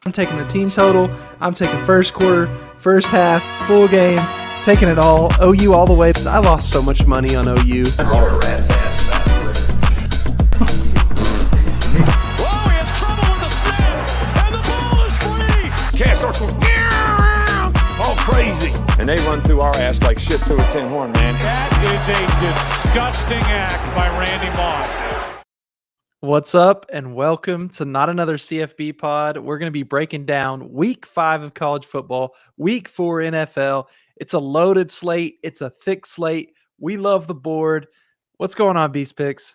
I'm taking the team total. I'm taking first quarter, first half, full game, taking it all. OU all the way. I lost so much money on OU. Our rat's ass about Twitter. Whoa, he has trouble with the spin, and the ball is free. All crazy. And they run through our ass like shit through a tin horn, man. That is a disgusting act by Randy Moss. What's up, and welcome to not another CFB pod. We're going to be breaking down week 5 of college football, week 4 NFL. It's a loaded slate. It's a thick slate. We love the board. What's going on, Beast Picks?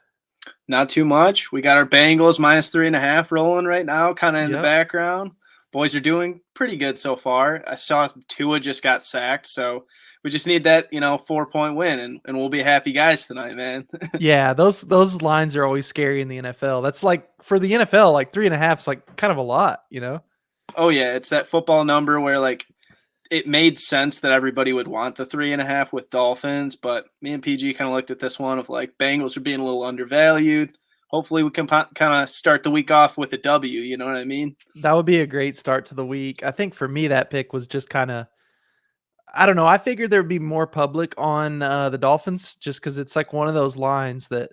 Not too much. We got our Bengals -3.5 rolling right now, kind of in the background. Boys are doing pretty good so far. I saw Tua just got sacked, so we just need that, 4-point win, and we'll be happy guys tonight, man. Yeah, those lines are always scary in the NFL. That's like, for the NFL, like 3.5 is like kind of a lot, Oh yeah, it's that football number where like it made sense that everybody would want the 3.5 with Dolphins, but me and PG kind of looked at this one of like Bengals are being a little undervalued. Hopefully we can kind of start the week off with a W, you know what I mean? That would be a great start to the week. I think for me that pick was just kind of, I don't know. I figured there would be more public on the Dolphins just because it's like one of those lines that,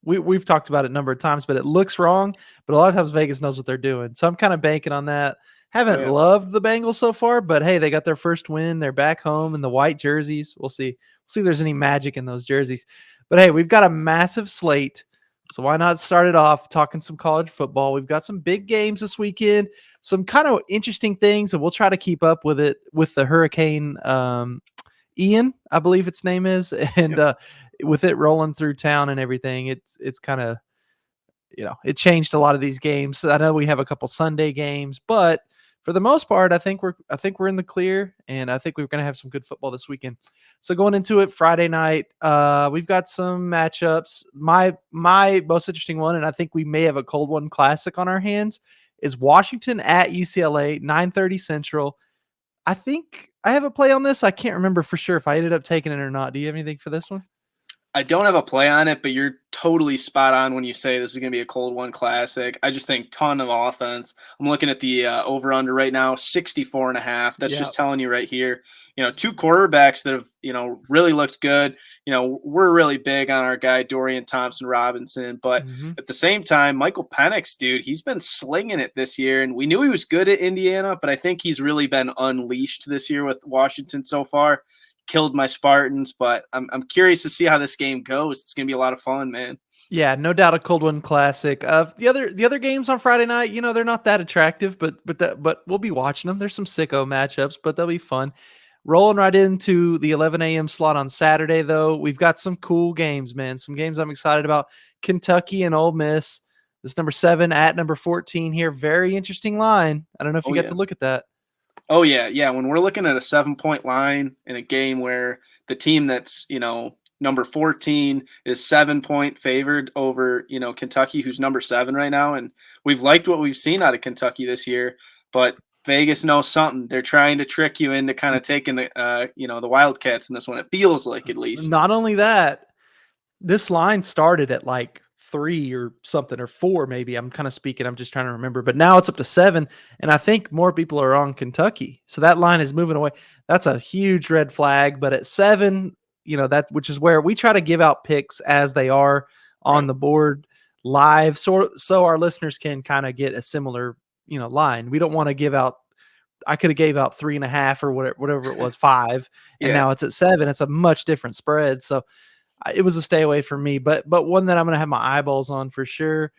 we've talked about it a number of times, but it looks wrong. But a lot of times Vegas knows what they're doing. So I'm kind of banking on that. Haven't loved the Bengals so far, but hey, they got their first win. They're back home in the white jerseys. We'll see. We'll see if there's any magic in those jerseys. But hey, we've got a massive slate. So why not start it off talking some college football? We've got some big games this weekend, some kind of interesting things, and we'll try to keep up with it with the Hurricane Ian, I believe its name is, and with it rolling through town and everything, it's kind of, it changed a lot of these games. So I know we have a couple Sunday games, but for the most part, I think we're in the clear, and I think we're going to have some good football this weekend. So going into it, Friday night, we've got some matchups. My most interesting one, and I think we may have a cold one classic on our hands, is Washington at UCLA, 9:30 Central. I think I have a play on this. I can't remember for sure if I ended up taking it or not. Do you have anything for this one? I don't have a play on it, but you're totally spot on when you say this is going to be a cold one classic. I just think ton of offense. I'm looking at the over-under right now, 64.5. That's just telling you right here. Two quarterbacks that have, really looked good. We're really big on our guy, Dorian Thompson-Robinson. But at the same time, Michael Penix, dude, he's been slinging it this year. And we knew he was good at Indiana, but I think he's really been unleashed this year with Washington so far. Killed my Spartans, but I'm curious to see how this game goes. It's gonna be a lot of fun, man. Yeah, no doubt a cold one classic. The other games on Friday night, they're not that attractive, but we'll be watching them. There's some sicko matchups, but they'll be fun. Rolling right into the 11 a.m. slot on Saturday, though, we've got some cool games, man. Some games I'm excited about. Kentucky and Ole Miss. This number 7 at number 14 here. Very interesting line. I don't know if you got to look at that. Oh, yeah. Yeah. When we're looking at a 7-point line in a game where the team that's, number 14 is 7-point favored over, Kentucky, who's number 7 right now. And we've liked what we've seen out of Kentucky this year, but Vegas knows something. They're trying to trick you into kind of taking the, the Wildcats in this one. It feels like, at least. Not only that, this line started at like 3 or something, or 4 maybe. I'm kind of speaking. I'm just trying to remember. But now it's up to 7, and I think more people are on Kentucky. So that line is moving away. That's a huge red flag. But at 7, that, which is where we try to give out picks as they are on the board live, so our listeners can kind of get a similar line. We don't want to give out. I could have gave out 3.5 or whatever it was, 5, and now it's at 7. It's a much different spread. So it was a stay away for me, but one that I'm going to have my eyeballs on for sure.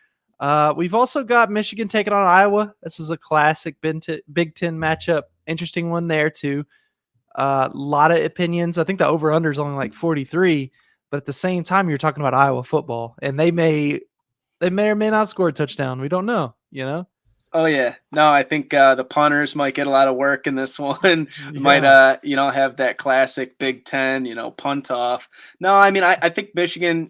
We've also got Michigan taking on Iowa. This is a classic Big Ten matchup. Interesting one there too. A lot of opinions. I think the over-under is only like 43, but at the same time, you're talking about Iowa football, and they may or may not score a touchdown. We don't know, Oh, yeah. No, I think the punters might get a lot of work in this one. Might, have that classic Big Ten, punt off. No, I mean, I think Michigan,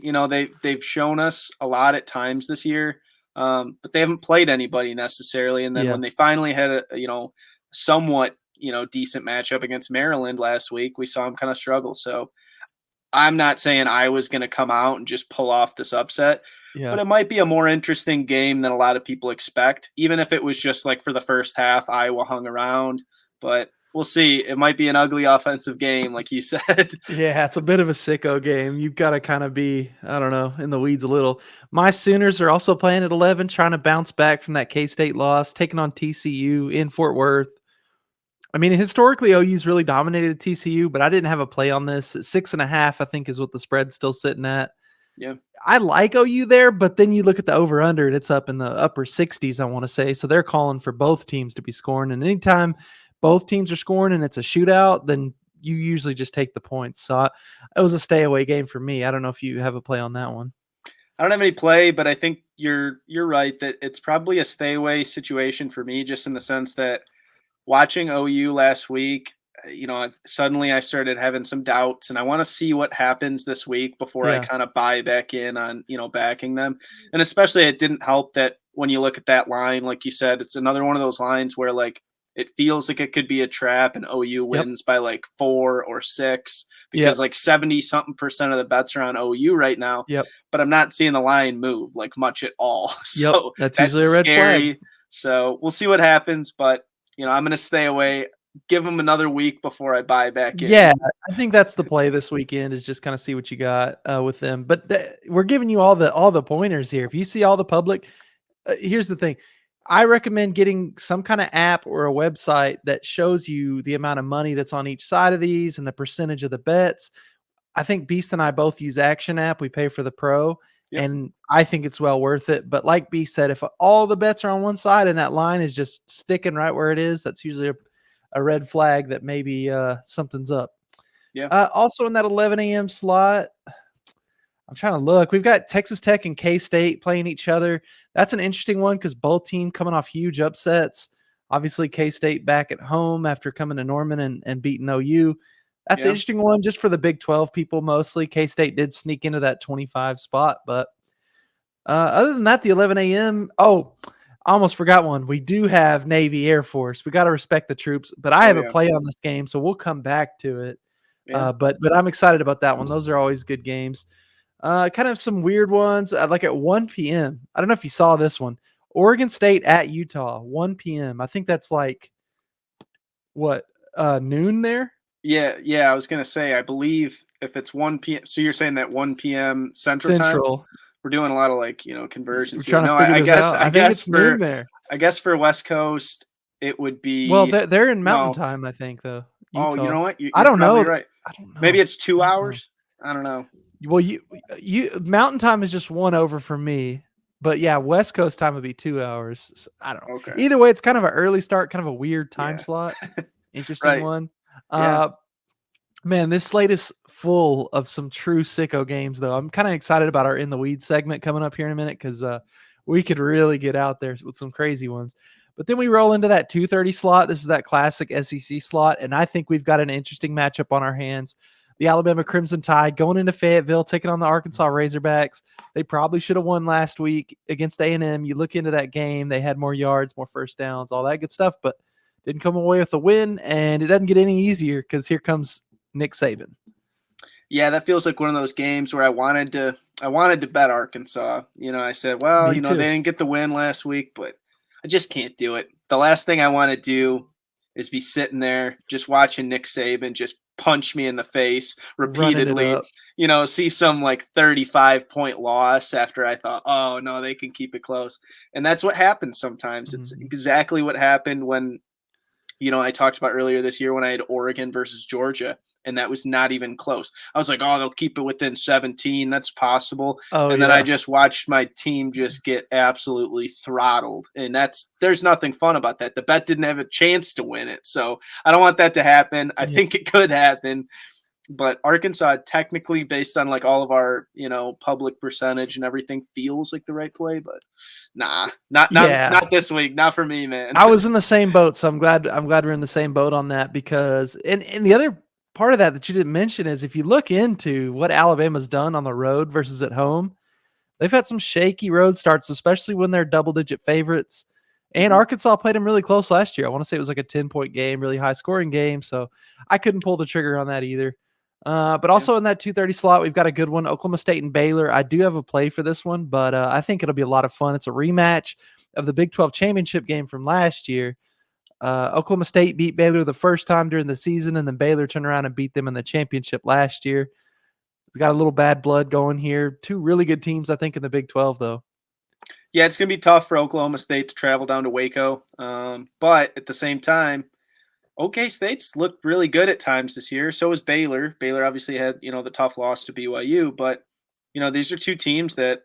they've shown us a lot at times this year, but they haven't played anybody necessarily. And then when they finally had a, somewhat, decent matchup against Maryland last week, we saw them kind of struggle. So I'm not saying Iowa's going to come out and just pull off this upset. but it might be a more interesting game than a lot of people expect, even if it was just like for the first half, Iowa hung around. But we'll see. It might be an ugly offensive game, like you said. Yeah, it's a bit of a sicko game. You've got to kind of be, I don't know, in the weeds a little. My Sooners are also playing at 11, trying to bounce back from that K-State loss, taking on TCU in Fort Worth. I mean, historically, OU's really dominated TCU, but I didn't have a play on this. 6.5, I think, is what the spread's still sitting at. Yeah. I like OU there, but then you look at the over-under, and it's up in the upper 60s, I want to say. So they're calling for both teams to be scoring. And anytime both teams are scoring and it's a shootout, then you usually just take the points. So it was a stay-away game for me. I don't know if you have a play on that one. I don't have any play, but I think you're right that it's probably a stay-away situation for me, just in the sense that watching OU last week, suddenly I started having some doubts, and I want to see what happens this week before I kind of buy back in on, backing them. And especially it didn't help that when you look at that line, like you said, it's another one of those lines where like it feels like it could be a trap and OU wins by like 4 or 6 because like 70-something% of the bets are on OU right now. But I'm not seeing the line move like much at all. So that's usually a red flag. So we'll see what happens, but I'm going to stay away, give them another week before I buy back in. Yeah, I think that's the play this weekend is just kind of see what you got with them. But we're giving you all the pointers here. If you see all the public, here's the thing. I recommend getting some kind of app or a website that shows you the amount of money that's on each side of these and the percentage of the bets. I think Beast and I both use Action App. We pay for the Pro. And I think it's well worth it. But like B said, if all the bets are on one side and that line is just sticking right where it is, that's usually a red flag that maybe something's up. Also in that 11 a.m. slot, I'm trying to look. We've got Texas Tech and K-State playing each other. That's an interesting one because both teams coming off huge upsets. Obviously, K-State back at home after coming to Norman and beating OU. That's an interesting one just for the Big 12 people mostly. K-State did sneak into that 25 spot. But other than that, the 11 a.m. Oh, I almost forgot one. We do have Navy Air Force. We got to respect the troops. But I have a play on this game, so we'll come back to it. But I'm excited about that one. Those are always good games. Kind of some weird ones. Like at 1 p.m. I don't know if you saw this one. Oregon State at Utah, 1 p.m. I think that's like, noon there? Yeah. I was going to say, I believe if it's 1 p.m. So you're saying that 1 p.m. Central time? We're doing a lot of conversions. I guess it's noon there. I guess for West Coast, it would be. Well, they're in Mountain Time, I think, though. Utah. Oh, you know what? I don't know. Right. I don't know. Maybe it's 2 hours. I don't know. Well, you Mountain Time is just 1 over for me, but yeah, West Coast time would be 2 hours. So I don't know. Okay. Either way, it's kind of an early start, kind of a weird time slot. Interesting one. Man, this slate is full of some true sicko games, though. I'm kind of excited about our In the Weeds segment coming up here in a minute because we could really get out there with some crazy ones. But then we roll into that 2:30 slot. This is that classic SEC slot, and I think we've got an interesting matchup on our hands. The Alabama Crimson Tide going into Fayetteville, taking on the Arkansas Razorbacks. They probably should have won last week against A&M. You look into that game, they had more yards, more first downs, all that good stuff, but didn't come away with a win, and it doesn't get any easier because here comes Nick Saban. Yeah, that feels like one of those games where I wanted to bet Arkansas. I said, well, they didn't get the win last week, but I just can't do it. The last thing I want to do is be sitting there just watching Nick Saban just punch me in the face repeatedly, see some 35-point loss after I thought, oh no, they can keep it close. And that's what happens sometimes. Mm-hmm. It's exactly what happened when, I talked about earlier this year when I had Oregon versus Georgia, and that was not even close. I was like, oh, they'll keep it within 17. That's possible. Then I just watched my team just get absolutely throttled. And there's nothing fun about that. The bet didn't have a chance to win it. So I don't want that to happen. I think it could happen. But Arkansas, technically, based on all of our, public percentage and everything, feels like the right play. But not this week. Not for me, man. I was in the same boat, so I'm glad we're in the same boat on that because and the other part of that you didn't mention is if you look into what Alabama's done on the road versus at home, they've had some shaky road starts, especially when they're double-digit favorites. And Arkansas played them really close last year. I want to say it was like a 10-point game, really high-scoring game, so I couldn't pull the trigger on that either. But also in that 2:30 slot, we've got a good one, Oklahoma State and Baylor. I do have a play for this one, but I think it'll be a lot of fun. It's a rematch of the Big 12 championship game from last year. Oklahoma State beat Baylor the first time during the season, and then Baylor turned around and beat them in the championship last year. We've got a little bad blood going here. Two really good teams, I think, in the Big 12, though. Yeah, it's going to be tough for Oklahoma State to travel down to Waco. But at the same time, OK State's looked really good at times this year. So is Baylor. Baylor obviously had, the tough loss to BYU. But, these are two teams that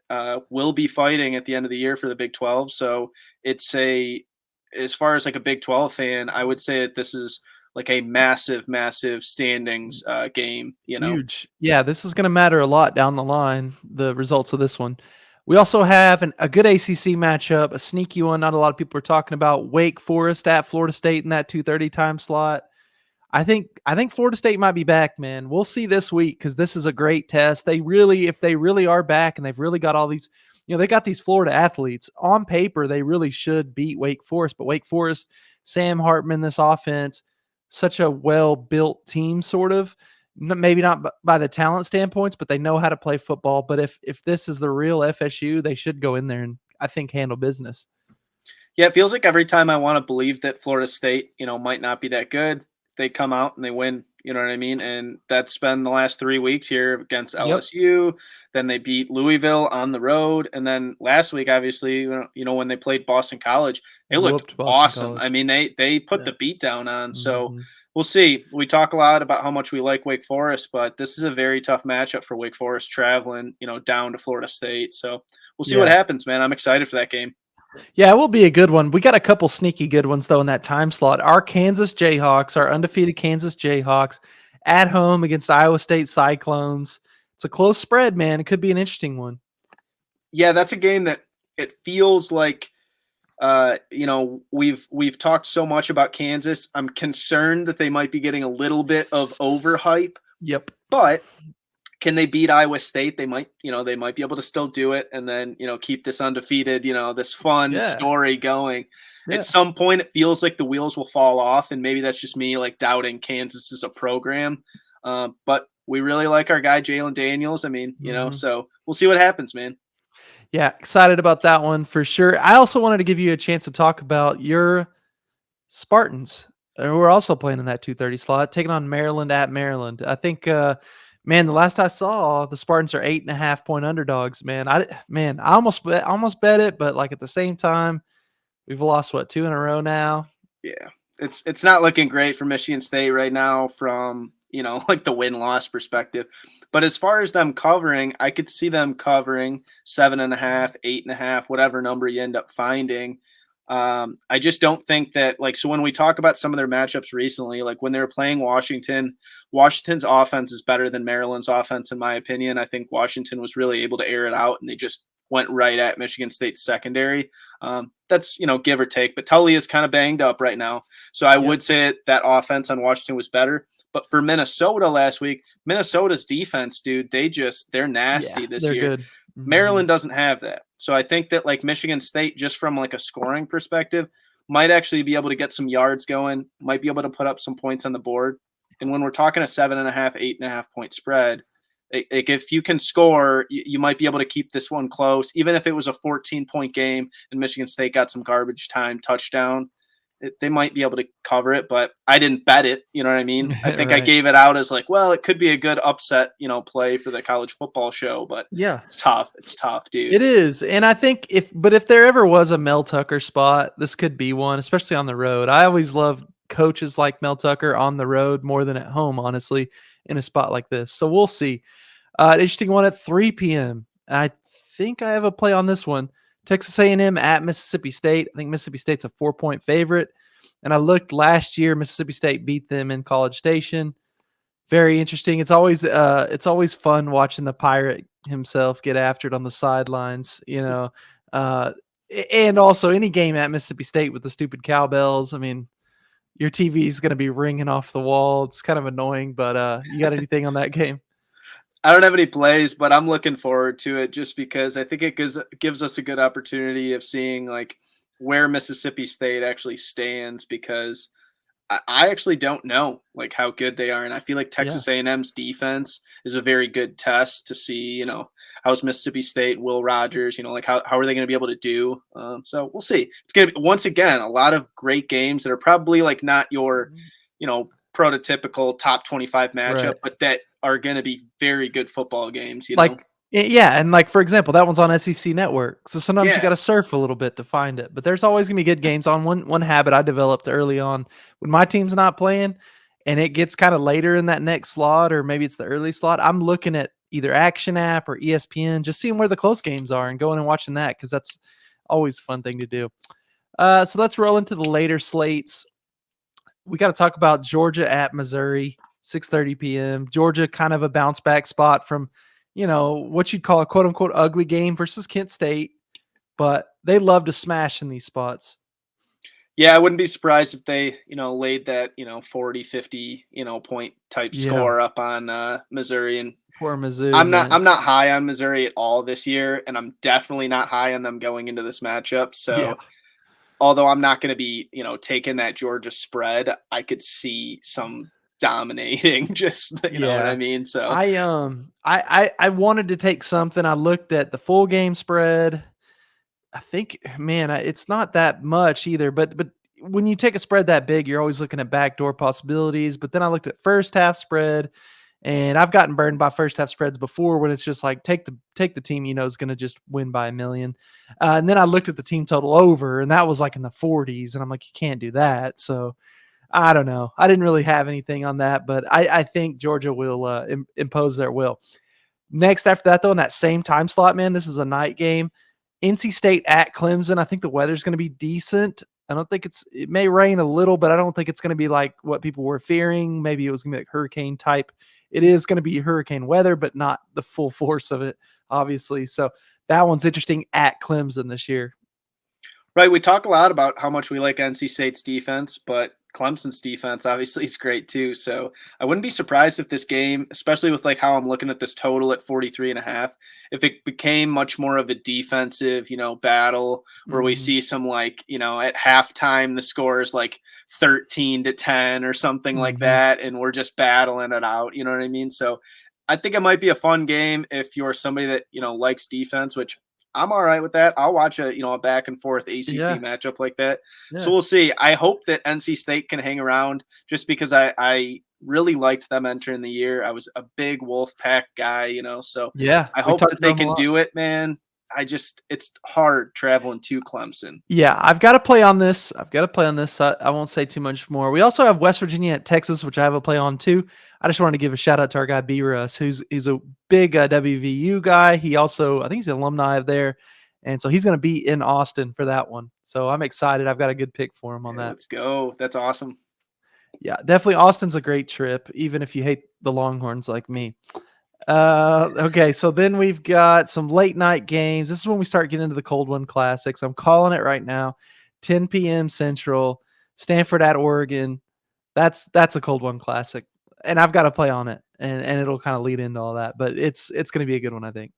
will be fighting at the end of the year for the Big 12. So it's as far as like a Big 12 fan, I would say that this is like a massive, massive standings game, Huge. Yeah, this is going to matter a lot down the line, the results of this one. We also have a good ACC matchup, a sneaky one not a lot of people are talking about, Wake Forest at Florida State in that 2:30 time slot. I think Florida State might be back, man. We'll see this week because this is a great test. If they really are back and they've really got all these, they got these Florida athletes. On paper, they really should beat Wake Forest, but Wake Forest, Sam Hartman, this offense, such a well-built team, sort of. Maybe not by the talent standpoints, but they know how to play football. But if this is the real FSU, they should go in there and I think handle business. Yeah, it feels like every time I want to believe that Florida State, might not be that good, they come out and they win. You know what I mean? And that's been the last 3 weeks here against LSU. Yep. Then they beat Louisville on the road. And then last week, obviously, when they played Boston College, they looked awesome. College. I mean, they put the beat down on. So we'll see. We talk a lot about how much we like Wake Forest, but this is a very tough matchup for Wake Forest traveling, down to Florida State. So we'll see what happens, man. I'm excited for that game. Yeah, it will be a good one. We got a couple sneaky good ones, though, in that time slot. Our Kansas Jayhawks, our undefeated Kansas Jayhawks, at home against Iowa State Cyclones. It's a close spread, man. It could be an interesting one. Yeah, that's a game that it feels like, we've talked so much about Kansas. I'm concerned that they might be getting a little bit of overhype. Yep. But can they beat Iowa State? They might be able to still do it and then, keep this undefeated, this fun story going. Yeah. At some point, it feels like the wheels will fall off, and maybe that's just me like doubting Kansas as a program. But we really like our guy, Jalen Daniels. I mean, so we'll see what happens, man. Yeah, excited about that one for sure. I also wanted to give you a chance to talk about your Spartans, who are also playing in that 2:30 slot, taking on Maryland at Maryland. I think, man, the last I saw, the Spartans are 8.5 point underdogs. Man, I almost bet it, but like at the same time, we've lost 2 in a row now. Yeah, it's not looking great for Michigan State right now from like the win-loss perspective. But as far as them covering, I could see them covering 7.5, 8.5, whatever number you end up finding. I just don't think that, so when we talk about some of their matchups recently, like when they were playing Washington's offense is better than Maryland's offense, in my opinion. I think Washington was really able to air it out, and they just went right at Michigan State's secondary. That's, give or take. But Tully is kind of banged up right now. So I would say that offense on Washington was better. But for Minnesota last week, Minnesota's defense, dude, they're nasty this year. Good. Mm-hmm. Maryland doesn't have that. So I think that Michigan State, just from a scoring perspective, might actually be able to get some yards going, might be able to put up some points on the board. And when we're talking a 7.5, 8.5 point spread, if you can score, you might be able to keep this one close. Even if it was a 14-point game and Michigan State got some garbage time touchdown, they might be able to cover it, but I didn't bet it. You know what I mean? I think I gave it out as it could be a good upset, play for the college football show, but yeah, it's tough. It's tough, dude. It is. And I think if there ever was a Mel Tucker spot, this could be one, especially on the road. I always love coaches like Mel Tucker on the road more than at home, honestly, in a spot like this. So we'll see. An interesting one at 3 p.m. I think I have a play on this one. Texas A&M at Mississippi State. I think Mississippi State's a 4-point favorite. And I looked last year, Mississippi State beat them in College Station. Very interesting. It's always fun watching the Pirate himself get after it on the sidelines, and also any game at Mississippi State with the stupid cowbells. I mean, your TV is going to be ringing off the wall. It's kind of annoying, but you got anything on that game? I don't have any plays, but I'm looking forward to it just because I think it gives us a good opportunity of seeing where Mississippi State actually stands, because I actually don't know like how good they are, and I feel like Texas A&M's defense is a very good test to see. How's Mississippi State, Will Rogers? Like how are they going to be able to do? So we'll see. It's going to be once again a lot of great games that are probably like not your, prototypical top 25 matchup, Right. but that are going to be very good football games. Yeah, and like for example, that one's on SEC Network, so sometimes you Yeah. got to surf a little bit to find it. But there's always gonna be good games on. One habit I developed early on when my team's not playing, and it gets kind of later in that next slot, or maybe it's the early slot. I'm looking at either Action App or ESPN, just seeing where the close games are and going and watching that because that's always a fun thing to do. So let's roll into the later slates. We got to talk about Georgia at Missouri, 6:30 p.m. Georgia, kind of a bounce back spot from what you'd call a quote unquote ugly game versus Kent State, but they love to smash in these spots. Yeah, I wouldn't be surprised if they, laid that, 40, 50, point type score up on Missouri. And poor Mizzou. I'm not high on Missouri at all this year, and I'm definitely not high on them going into this matchup. So although I'm not going to be, taking that Georgia spread, I could see some dominating, just you know what I mean. So I wanted to take something. I looked at the full game spread. I think, man, it's not that much either. But when you take a spread that big, you're always looking at backdoor possibilities. But then I looked at first half spread, and I've gotten burned by first half spreads before when it's just like take the team is going to just win by 1 million. And then I looked at the team total over, and that was like in the 40s, and I'm like, you can't do that. So I don't know. I didn't really have anything on that, but I think Georgia will impose their will. Next after that, though, in that same time slot, man, this is a night game. NC State at Clemson. I think the weather's going to be decent. I don't think it may rain a little, but I don't think it's going to be like what people were fearing. Maybe it was going to be like hurricane type. It is going to be hurricane weather, but not the full force of it, obviously. So that one's interesting at Clemson this year. Right. We talk a lot about how much we like NC State's defense, but Clemson's defense obviously is great too. So I wouldn't be surprised if this game, especially with like how I'm looking at this total at 43.5, if it became much more of a defensive, battle where we see some like, at halftime, the score is like 13-10 or something like that. And we're just battling it out. You know what I mean? So I think it might be a fun game if you're somebody that, likes defense, which I'm all right with that. I'll watch a back and forth ACC matchup like that. Yeah. So we'll see. I hope that NC State can hang around just because I really liked them entering the year. I was a big Wolfpack guy, so I hope that they can do it, man. It's hard traveling to Clemson. Yeah, I've got to play on this. I won't say too much more. We also have West Virginia at Texas, which I have a play on too. I just wanted to give a shout out to our guy B. Russ, he's a big WVU guy. He also, I think he's an alumni of there. And so he's going to be in Austin for that one. So I'm excited. I've got a good pick for him on that. Let's go. That's awesome. Yeah, definitely. Austin's a great trip, even if you hate the Longhorns like me. Okay, so then we've got some late night games. This is when we start getting into the cold one classics. I'm calling it right now. 10 p.m. Central, Stanford at Oregon. That's a cold one classic. And I've got to play on it, and it'll kind of lead into all that. But it's going to be a good one, I think.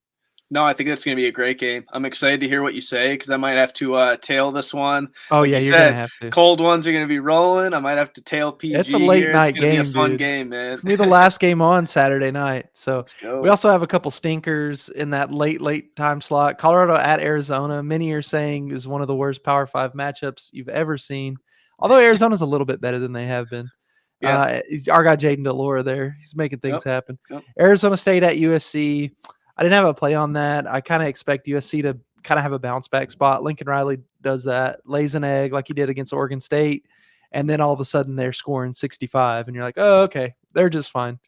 No, I think that's going to be a great game. I'm excited to hear what you say because I might have to tail this one. Oh, yeah, you're going to have to. Cold ones are going to be rolling. I might have to tail PG. It's a late night game, It's going to be a fun game, man. It's going to be the last game on Saturday night. So let's go. We also have a couple stinkers in that late time slot. Colorado at Arizona. Many are saying is one of the worst Power 5 matchups you've ever seen. Although Arizona's a little bit better than they have been. Yeah. Our guy Jaden DeLora there. He's making things happen. Yep. Arizona State at USC. I didn't have a play on that. I kind of expect USC to kind of have a bounce back spot. Lincoln Riley does that, lays an egg like he did against Oregon State, and then all of a sudden they're scoring 65, and you're like, oh, okay, they're just fine.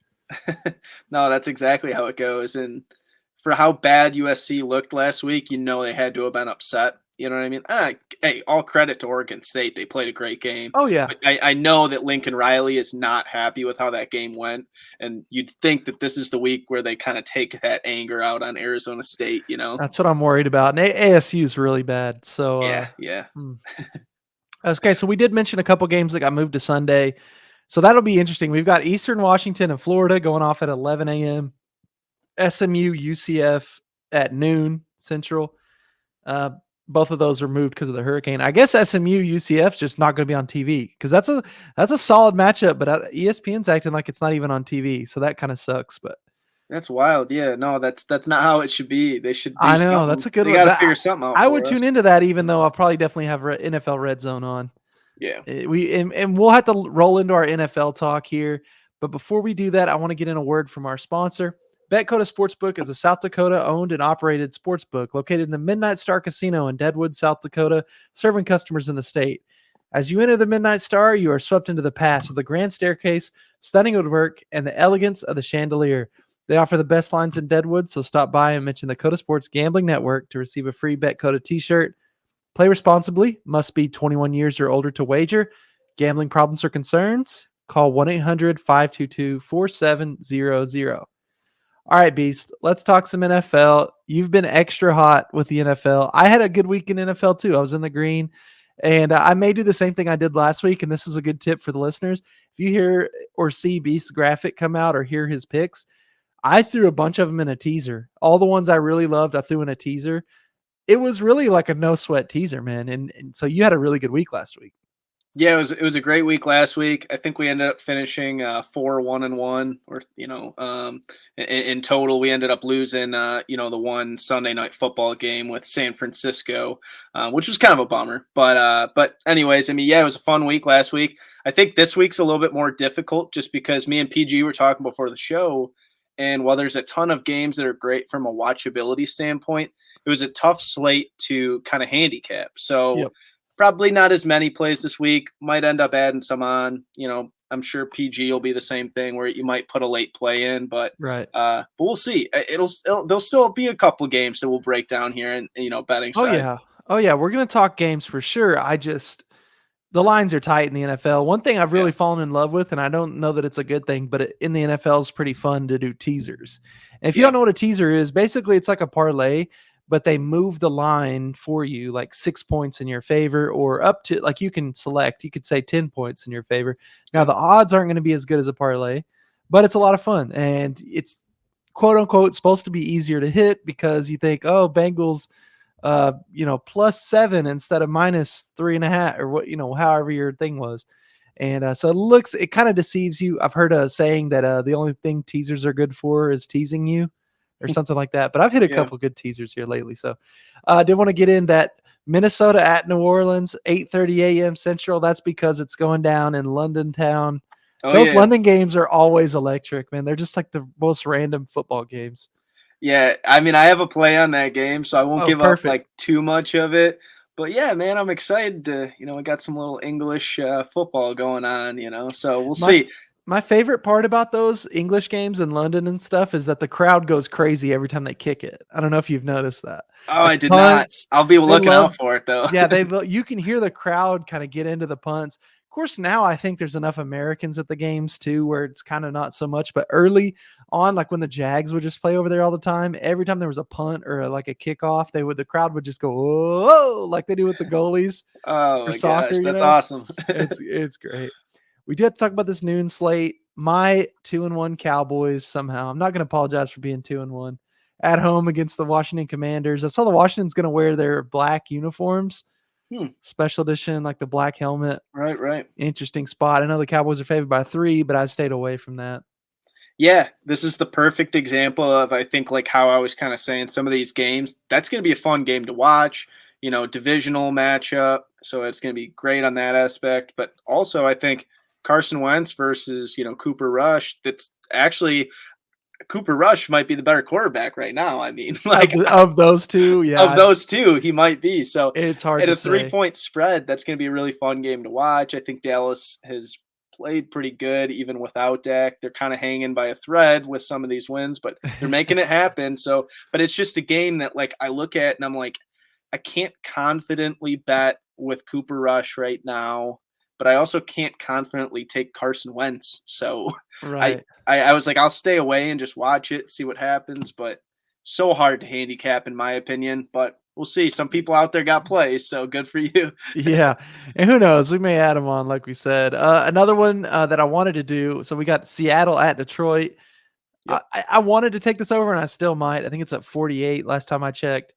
No, that's exactly how it goes. And for how bad USC looked last week, they had to have been upset. You know what I mean? Hey, all credit to Oregon State. They played a great game. Oh, yeah. But I know that Lincoln Riley is not happy with how that game went. And you'd think that this is the week where they kind of take that anger out on Arizona State, That's what I'm worried about. And ASU is really bad. So yeah. Okay, so we did mention a couple games that got moved to Sunday. So that'll be interesting. We've got Eastern Washington and Florida going off at 11 a.m. SMU, UCF at noon Central. both of those were moved because of the hurricane. I guess SMU UCF just not going to be on TV because that's a solid matchup. But ESPN's acting like it's not even on TV, so that kind of sucks. But That's wild. Yeah, no, that's not how it should be. They should. Do I know something. that's a good They one. got to figure something out. I for would us. tune into that, even though I'll probably definitely have NFL Red Zone on. Yeah, And we'll have to roll into our NFL talk here. But before we do that, I want to get in a word from our sponsor. Betcoda Sportsbook is a South Dakota owned and operated sportsbook located in the Midnight Star Casino in Deadwood, South Dakota, serving customers in the state. As you enter the Midnight Star, you are swept into the past with the grand staircase, stunning woodwork, and the elegance of the chandelier. They offer the best lines in Deadwood, so stop by and mention the Coda Sports Gambling Network to receive a free Betcoda t-shirt. Play responsibly, must be 21 years or older to wager. Gambling problems or concerns? Call 1-800-522-4700. All right, Beast, let's talk some NFL. You've been extra hot with the NFL. I had a good week in NFL too. I was in the green, and I may do the same thing I did last week, and this is a good tip for the listeners. If you hear or see Beast's graphic come out or hear his picks, I threw a bunch of them in a teaser. All the ones I really loved, I threw in a teaser. It was really like a no sweat teaser, man. And so you had a really good week last week. yeah, it was a great week last week. I think we ended up finishing 4-1-1, or in total we ended up losing the one Sunday night football game with San Francisco, which was kind of a bummer. But anyways, I mean, yeah, it was a fun week last week. I think this week's a little bit more difficult just because me and PG were talking before the show, and while there's a ton of games that are great from a watchability standpoint, it was a tough slate to kind of handicap. So. Yep. Probably not as many plays this week. Might end up adding some on. I'm sure PG will be the same thing where you might put a late play in, but right. But we'll see. There'll still be a couple games that we'll break down here, and betting side. Oh yeah. We're gonna talk games for sure. The lines are tight in the NFL. One thing I've really fallen in love with, and I don't know that it's a good thing, but in the NFL is pretty fun to do teasers. And if you don't know what a teaser is, basically it's like a parlay, but they move the line for you like 6 points in your favor, or up to, like, you can select, you could say 10 points in your favor. Now the odds aren't going to be as good as a parlay, but it's a lot of fun, and it's quote unquote supposed to be easier to hit because you think, oh, Bengals, +7 instead of -3.5, or what, however your thing was. And so it kind of deceives you. I've heard a saying that the only thing teasers are good for is teasing you, or something like that. But I've hit a couple good teasers here lately. So I did want to get in that Minnesota at New Orleans, 8:30 a.m. Central. That's because it's going down in London town. Those London games are always electric, man. They're just like the most random football games. Yeah, I mean, I have a play on that game, so I won't give up like too much of it. But yeah, man, I'm excited to, we got some little English football going on, so we'll see. My favorite part about those English games in London and stuff is that the crowd goes crazy every time they kick it. I don't know if you've noticed that. Oh, I did not. I'll be looking out for it, though. Yeah, you can hear the crowd kind of get into the punts. Of course, now I think there's enough Americans at the games, too, where it's kind of not so much. But early on, like when the Jags would just play over there all the time, every time there was a punt or like a kickoff, the crowd would just go, whoa, like they do with the goalies for soccer. Gosh, that's awesome. It's great. We do have to talk about this noon slate. My 2-1 Cowboys somehow. I'm not going to apologize for being 2-1 at home against the Washington Commanders. I saw the Washington's going to wear their black uniforms, special edition, like the black helmet. Right. Interesting spot. I know the Cowboys are favored by 3, but I stayed away from that. Yeah, this is the perfect example of, I think, like how I was kind of saying some of these games. That's going to be a fun game to watch. Divisional matchup. So it's going to be great on that aspect. But also, I think Carson Wentz versus, Cooper Rush. That's actually, Cooper Rush might be the better quarterback right now. I mean, like of those two, yeah. Of those two, he might be. So it's hard at to a 3-point spread, that's going to be a really fun game to watch. I think Dallas has played pretty good even without Dak. They're kind of hanging by a thread with some of these wins, but they're making it happen. So, but it's just a game that, like, I look at and I'm like, I can't confidently bet with Cooper Rush right now, but I also can't confidently take Carson Wentz. So right. I was like, I'll stay away and just watch it, see what happens. But so hard to handicap, in my opinion. But we'll see. Some people out there got plays, so good for you. Yeah. And who knows? We may add them on, like we said. Another one that I wanted to do. So we got Seattle at Detroit. Yep. I wanted to take this over, and I still might. I think it's at 48 last time I checked.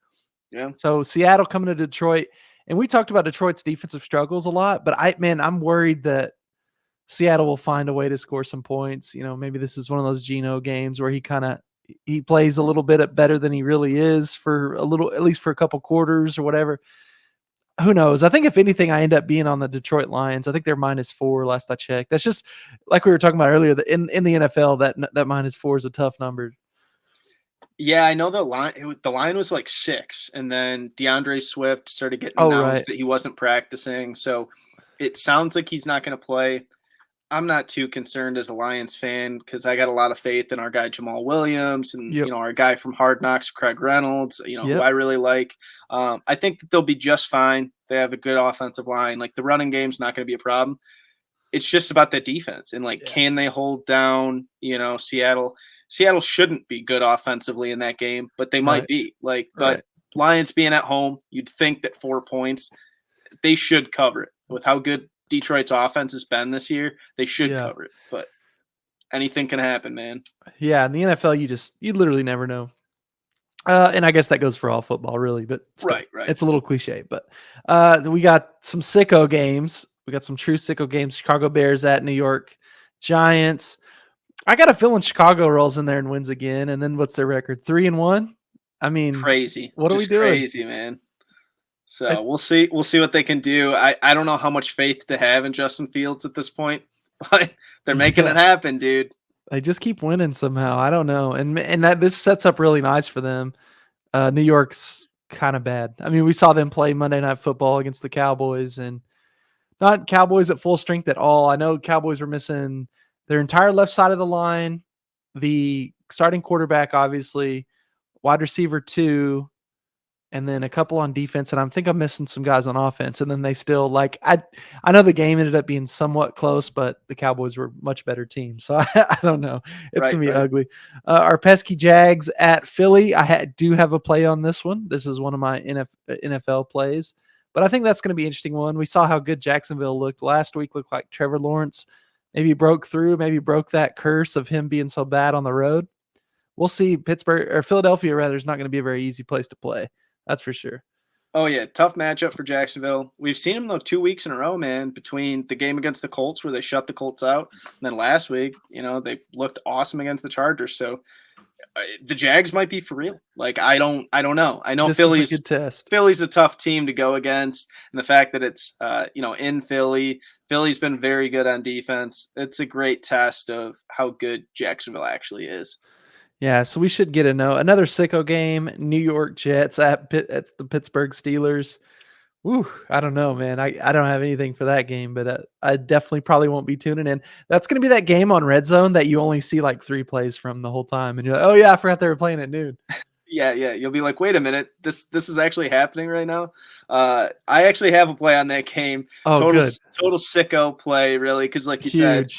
Yeah. So Seattle coming to Detroit, and we talked about Detroit's defensive struggles a lot, but I'm worried that Seattle will find a way to score some points. Maybe this is one of those Geno games where he plays a little bit better than he really is for a little, at least for a couple quarters or whatever. Who knows? I think if anything, I end up being on the Detroit Lions. I think they're -4 last I checked. That's just like we were talking about earlier. In the NFL, that -4 is a tough number. Yeah, I know the line was like 6, and then DeAndre Swift started getting Oh, announced right. that he wasn't practicing. So it sounds like he's not going to play. I'm not too concerned as a Lions fan because I got a lot of faith in our guy Jamal Williams and Yep. our guy from Hard Knocks, Craig Reynolds, who Yep. I really like. I think that they'll be just fine. They have a good offensive line. Like the running game's not going to be a problem. It's just about the defense and can they hold down, Seattle? Seattle shouldn't be good offensively in that game, but they might be. But Lions being at home, you'd think that 4 points, they should cover it with how good Detroit's offense has been this year. They should cover it, but anything can happen, man. Yeah, in the NFL, you literally never know. And I guess that goes for all football, really. But still, right, it's a little cliche. But we got some sicko games. We got some true sicko games. Chicago Bears at New York Giants. I got a feeling Chicago rolls in there and wins again. And then what's their record? 3-1. I mean, crazy. What are we doing? Crazy, man. So we'll see. We'll see what they can do. I don't know how much faith to have in Justin Fields at this point, but they're making it happen, dude. They just keep winning somehow. I don't know, and that this sets up really nice for them. New York's kind of bad. I mean, we saw them play Monday Night Football against the Cowboys, and not Cowboys at full strength at all. I know Cowboys were missing their entire left side of the line, the starting quarterback, obviously, wide receiver 2. And then a couple on defense, and I think I'm missing some guys on offense. And then they still I know the game ended up being somewhat close, but the Cowboys were a much better team. So I don't know. It's gonna be ugly. Our pesky Jags at Philly. I do have a play on this one. This is one of my NFL plays, but I think that's gonna be an interesting one. We saw how good Jacksonville looked last week. Looked like Trevor Lawrence maybe broke through, maybe broke that curse of him being so bad on the road. We'll see. Philadelphia rather is not going to be a very easy place to play. That's for sure. Oh, yeah. Tough matchup for Jacksonville. We've seen them, though, 2 weeks in a row, man, between the game against the Colts where they shut the Colts out. And then last week, they looked awesome against the Chargers. So the Jags might be for real. I don't know. I know Philly's a good test. Philly's a tough team to go against. And the fact that it's, in Philly, Philly's been very good on defense. It's a great test of how good Jacksonville actually is. Yeah, so we should get another sicko game. New York Jets at the Pittsburgh Steelers. Woo, I don't know, man. I don't have anything for that game, but I definitely probably won't be tuning in. That's going to be that game on Red Zone that you only see 3 plays from the whole time, and you're like, oh yeah, I forgot they were playing at noon. Yeah. You'll be like, wait a minute, this is actually happening right now. I actually have a play on that game. Oh, good. Total sicko play, really, because like you said.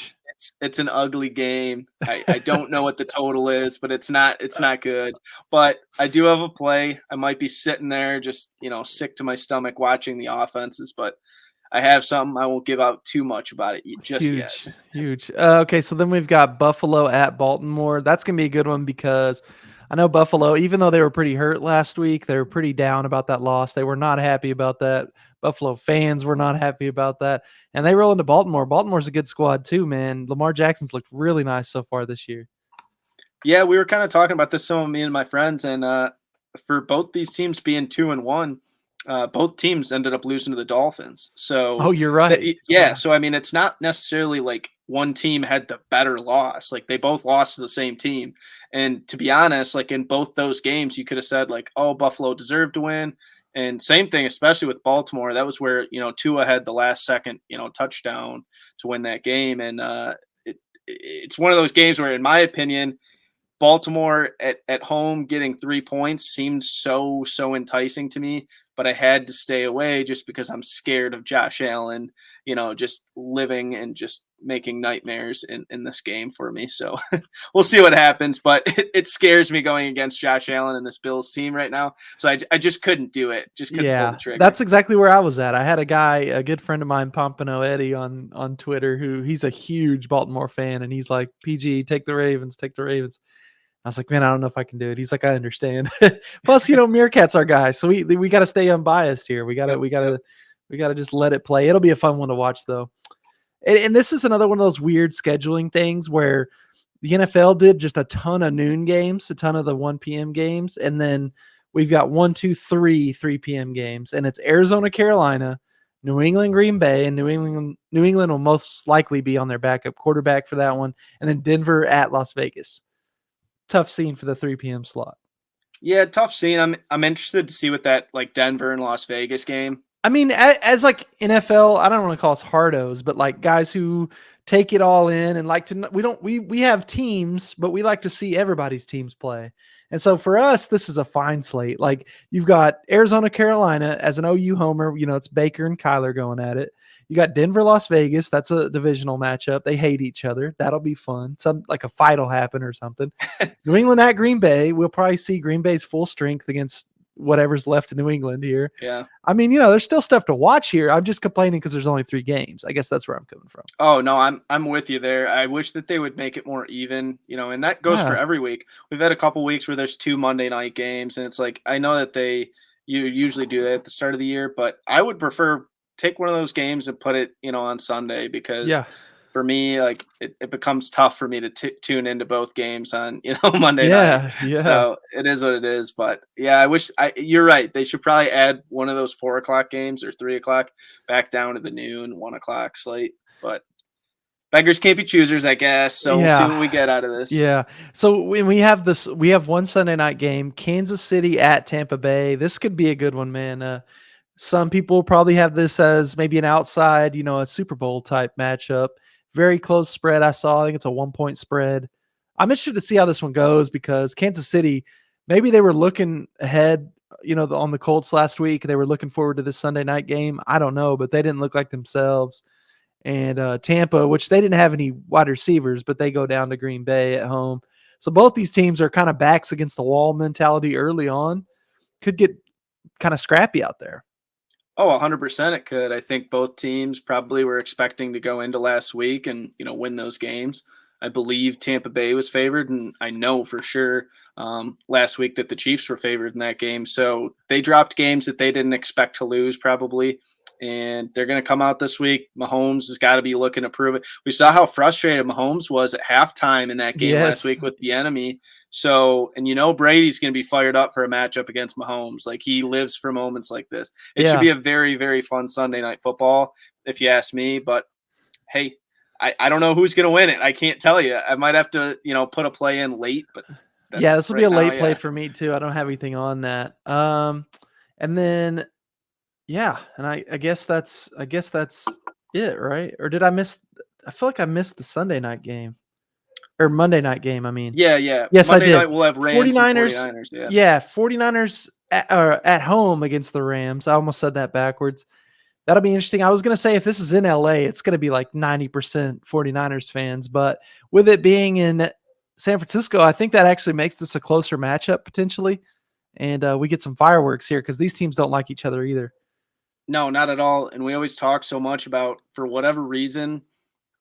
It's an ugly game. I don't know what the total is, but it's not good. But I do have a play. I might be sitting there just, sick to my stomach watching the offenses, but I have something. I won't give out too much about it just yet. Huge. Okay, so then we've got Buffalo at Baltimore. That's going to be a good one because I know Buffalo, even though they were pretty hurt last week, they were pretty down about that loss. They were not happy about that. Buffalo fans were not happy about that. And they roll into Baltimore. Baltimore's a good squad too, man. Lamar Jackson's looked really nice so far this year. Yeah, we were kind of talking about this, some of me and my friends, and for both these teams being 2-1, both teams ended up losing to the Dolphins. So you're right. So I mean, it's not necessarily like one team had the better loss. They both lost to the same team. And to be honest, in both those games, you could have said Buffalo deserved to win. And same thing, especially with Baltimore. That was where, Tua had the last second, touchdown to win that game. And it's one of those games where, in my opinion, Baltimore at home getting 3 points seemed so enticing to me. But I had to stay away just because I'm scared of Josh Allen, just living and just making nightmares in this game for me. So we'll see what happens. But it scares me going against Josh Allen and this Bills team right now. So I just couldn't do it. Just couldn't pull the trigger. That's exactly where I was at. I had a good friend of mine, Pompano Eddie, on Twitter, who he's a huge Baltimore fan. And he's like, PG, take the Ravens, take the Ravens. I was like, man, I don't know if I can do it. He's like, I understand. Plus, Meerkat's our guy, so we got to stay unbiased here. We gotta just let it play. It'll be a fun one to watch though. And this is another one of those weird scheduling things where the NFL did just a ton of noon games, a ton of the 1 p.m. games, and then we've got 1, 2, 3 3 p.m. games, and it's Arizona, Carolina, New England, Green Bay, and New England will most likely be on their backup quarterback for that one, and then Denver at Las Vegas. Tough scene for the 3 p.m. slot. Yeah, tough scene. I'm interested to see what that like Denver and Las Vegas game. I mean, as like NFL, I don't want to call us hardos, but like guys who take it all in and like to, we have teams, but we like to see everybody's teams play. And so for us, this is a fine slate. Like you've got Arizona, Carolina as an OU homer, it's Baker and Kyler going at it. You got Denver, Las Vegas. That's a divisional matchup. They hate each other. That'll be fun. Some like a fight will happen or something. New England at Green Bay. We'll probably see Green Bay's full strength against whatever's left in New England here. Yeah. I mean, there's still stuff to watch here. I'm just complaining because there's only 3 games. I guess that's where I'm coming from. Oh no, I'm with you there. I wish that they would make it more even, and that goes for every week. We've had a couple weeks where there's 2 Monday night games, and it's like I know that you usually do that at the start of the year, but I would prefer take one of those games and put it, on Sunday because for me, like it becomes tough for me to tune into both games on, Monday night. Yeah. So it is what it is. But yeah, you're right. They should probably add one of those 4 o'clock games or 3 o'clock back down to the noon, 1 o'clock slate. But beggars can't be choosers, I guess. So we'll see what we get out of this. Yeah. So when we have one Sunday night game, Kansas City at Tampa Bay. This could be a good one, man. Some people probably have this as maybe an outside, a Super Bowl type matchup. Very close spread. I think it's a 1-point spread. I'm interested to see how this one goes because Kansas City, maybe they were looking ahead, on the Colts last week. They were looking forward to this Sunday night game. I don't know, but they didn't look like themselves. And Tampa, which they didn't have any wide receivers, but they go down to Green Bay at home. So both these teams are kind of backs against the wall mentality early on. Could get kind of scrappy out there. Oh, 100% it could. I think both teams probably were expecting to go into last week and, win those games. I believe Tampa Bay was favored, and I know for sure last week that the Chiefs were favored in that game. So they dropped games that they didn't expect to lose probably, and they're going to come out this week. Mahomes has got to be looking to prove it. We saw how frustrated Mahomes was at halftime in that game last week with the enemy. So, and Brady's going to be fired up for a matchup against Mahomes. Like he lives for moments like this. It should be a very, very fun Sunday night football, if you ask me. But hey, I don't know who's going to win it. I can't tell you. I might have to, put a play in late. But this will be a late play for me too. I don't have anything on that. And then, and I guess that's it, right? Or did I miss? I feel like I missed the Sunday night game. Or Monday night game, I mean. Yeah. Yes, Monday I did. night we'll have Rams 49ers. Yeah, 49ers at home against the Rams. I almost said that backwards. That'll be interesting. I was going to say if this is in LA, it's going to be like 90% 49ers fans. But with it being in San Francisco, I think that actually makes this a closer matchup potentially. And we get some fireworks here because these teams don't like each other either. No, not at all. And we always talk so much about, for whatever reason,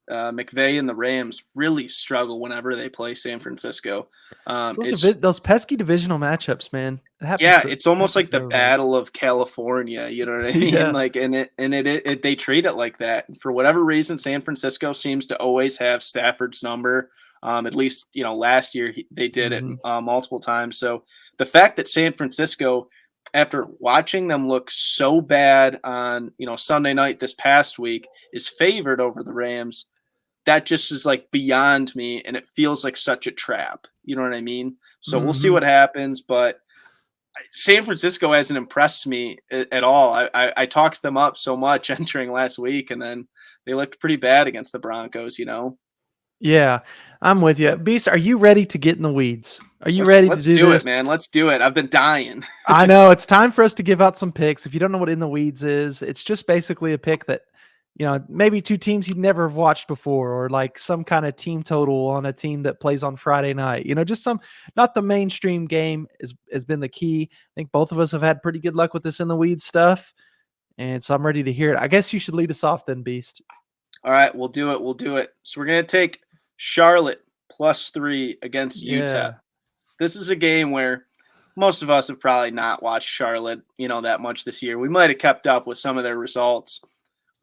McVay and the Rams really struggle whenever they play San Francisco. Those pesky divisional matchups, man. It's almost like the Battle of California. You know what I mean? Yeah. Like, and they treat it like that. For whatever reason, San Francisco seems to always have Stafford's number. At least last year they did it multiple times. So the fact that San Francisco, after watching them look so bad on Sunday night this past week, is favored over the Rams. That just is like beyond me, and it feels like such a trap. You know what I mean? So we'll see what happens, but San Francisco hasn't impressed me at all. I talked them up so much entering last week, and then they looked pretty bad against the Broncos, Yeah, I'm with you. Beast, are you ready to get in the weeds? Are you ready to do this? Let's do it, man. Let's do it. I've been dying. I know. It's time for us to give out some picks. If you don't know what in the weeds is, it's just basically a pick that, maybe 2 teams you'd never have watched before, or like some kind of team total on a team that plays on Friday night. Just not the mainstream game has been the key. I think both of us have had pretty good luck with this in the weeds stuff. And so I'm ready to hear it. I guess you should lead us off then, Beast. All right, we'll do it. So we're going to take Charlotte +3 against Utah. this is a game where most of us have probably not watched Charlotte, that much this year. We might have kept up with some of their results,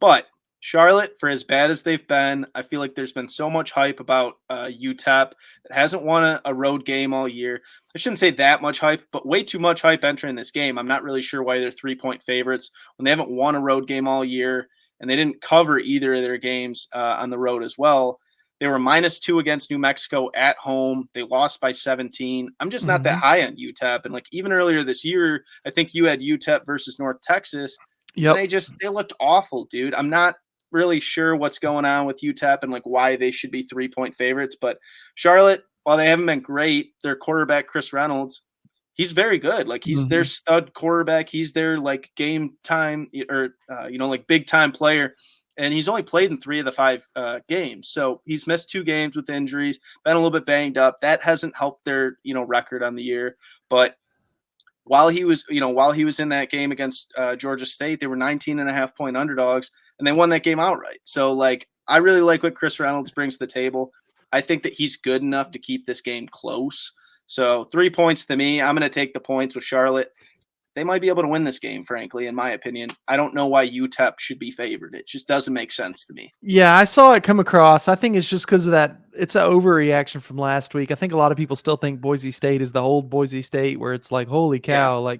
but Charlotte, for as bad as they've been, I feel like there's been so much hype about UTEP that hasn't won a road game all year. I shouldn't say that much hype, but way too much hype entering this game. I'm not really sure why they're 3-point favorites when they haven't won a road game all year, and they didn't cover either of their games on the road as well. They were -2 against New Mexico at home. They lost by 17. I'm just not that high on UTEP. And like even earlier this year, I think you had UTEP versus North Texas. Yep. They looked awful, dude. I'm not really sure what's going on with UTEP and like why they should be 3-point favorites. But Charlotte, while they haven't been great, their quarterback, Chris Reynolds, he's very good. Like he's their stud quarterback. He's their like game time or, like big time player. And he's only played in 3 of the 5 games. So he's missed 2 games with injuries, been a little bit banged up. That hasn't helped their, record on the year. But while he was in that game against Georgia State, they were 19.5-point underdogs, and they won that game outright. So, like, I really like what Chris Reynolds brings to the table. I think that he's good enough to keep this game close. So 3 points to me. I'm going to take the points with Charlotte. They might be able to win this game, frankly, in my opinion. I don't know why UTEP should be favored. It just doesn't make sense to me. Yeah, I saw it come across. I think it's just because of that. It's an overreaction from last week. I think a lot of people still think Boise State is the old Boise State where it's like, holy cow. Yeah.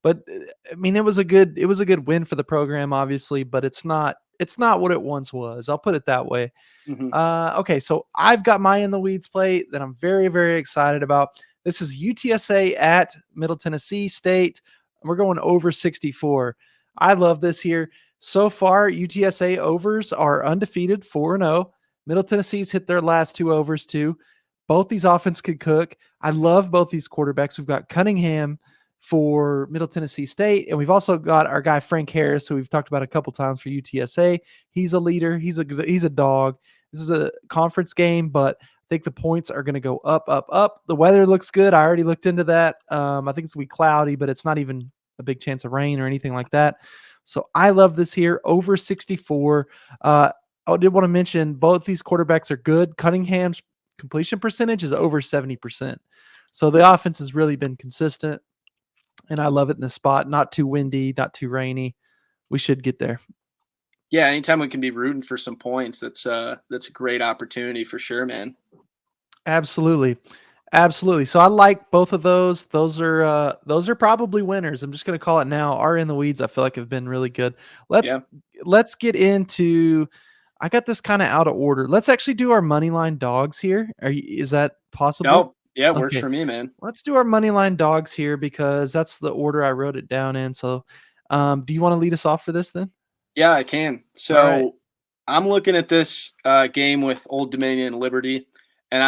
But I mean, it was a good win for the program, obviously, but it's not what it once was. I'll put it that way. Okay, so I've got my in the weeds play that I'm very, very excited about. This is UTSA at Middle Tennessee State. We're going over 64. I love this here. So far, UTSA overs are undefeated, 4-0. Middle Tennessee's hit their last 2 overs too. Both these offense could cook. I love both these quarterbacks. We've got Cunningham for Middle Tennessee State, and we've also got our guy Frank Harris, who we've talked about a couple times for UTSA. He's a leader. He's a dog. This is a conference game, but I think the points are going to go up, up, up. The weather looks good. I already looked into that. I think it's going to be cloudy, but it's not even a big chance of rain or anything like that. So I love this here, over 64. I did want to mention both these quarterbacks are good. Cunningham's completion percentage is over 70%. So the offense has really been consistent, and I love it in this spot. Not too windy, not too rainy. We should get there. Yeah, anytime we can be rooting for some points, that's a great opportunity for sure, man. Absolutely. So I like both of those. Those are probably winners. I'm just going to call it now. Our in the weeds, I feel like have been really good. Let's get into. I got this kind of out of order. Let's actually do our money line dogs here. Is that possible? No. Yeah, it works for me, man. Let's do our money line dogs here because that's the order I wrote it down in. So, do you want to lead us off for this then? Yeah, I can. So right. I'm looking at this game with Old Dominion and Liberty, and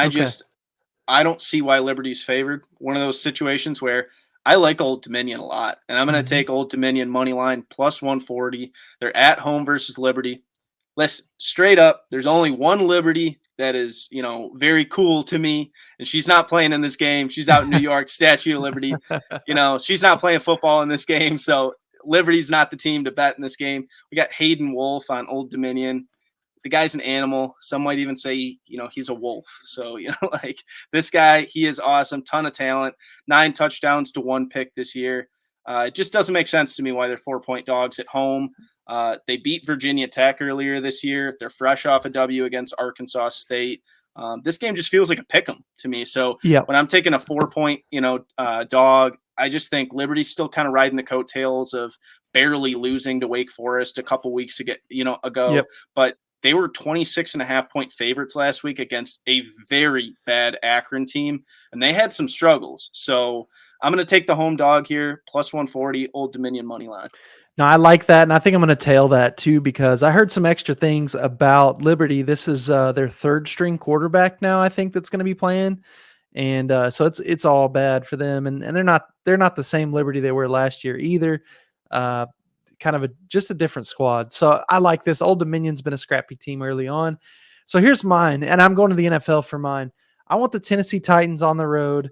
I don't see why Liberty's favored. One of those situations where I like Old Dominion a lot, and I'm going to take Old Dominion money line plus 140. They're at home versus Liberty. Listen, straight up, there's only one Liberty that is, very cool to me, and she's not playing in this game. She's out in New York, Statue of Liberty. She's not playing football in this game, so Liberty's not the team to bet in this game. We got Hayden Wolf on Old Dominion. The guy's an animal. Some might even say, he's a wolf. So, this guy, he is awesome. Ton of talent. 9 touchdowns to 1 pick this year. It just doesn't make sense to me why they're 4-point dogs at home. They beat Virginia Tech earlier this year. They're fresh off a W against Arkansas State. This game just feels like a pick 'em to me. So when I'm taking a 4-point, dog, I just think Liberty's still kind of riding the coattails of barely losing to Wake Forest a couple weeks ago. Yep. But they were 26.5-point favorites last week against a very bad Akron team, and they had some struggles. So I'm going to take the home dog here, plus 140, Old Dominion money line. No, I like that, and I think I'm going to tail that too because I heard some extra things about Liberty. This is their 3rd-string quarterback now, I think, that's going to be playing, and so it's all bad for them. And they're not the same Liberty they were last year either. Kind of just a different squad. So I like this. Old Dominion's been a scrappy team early on. So here's mine, and I'm going to the NFL for mine. I want the Tennessee Titans on the road.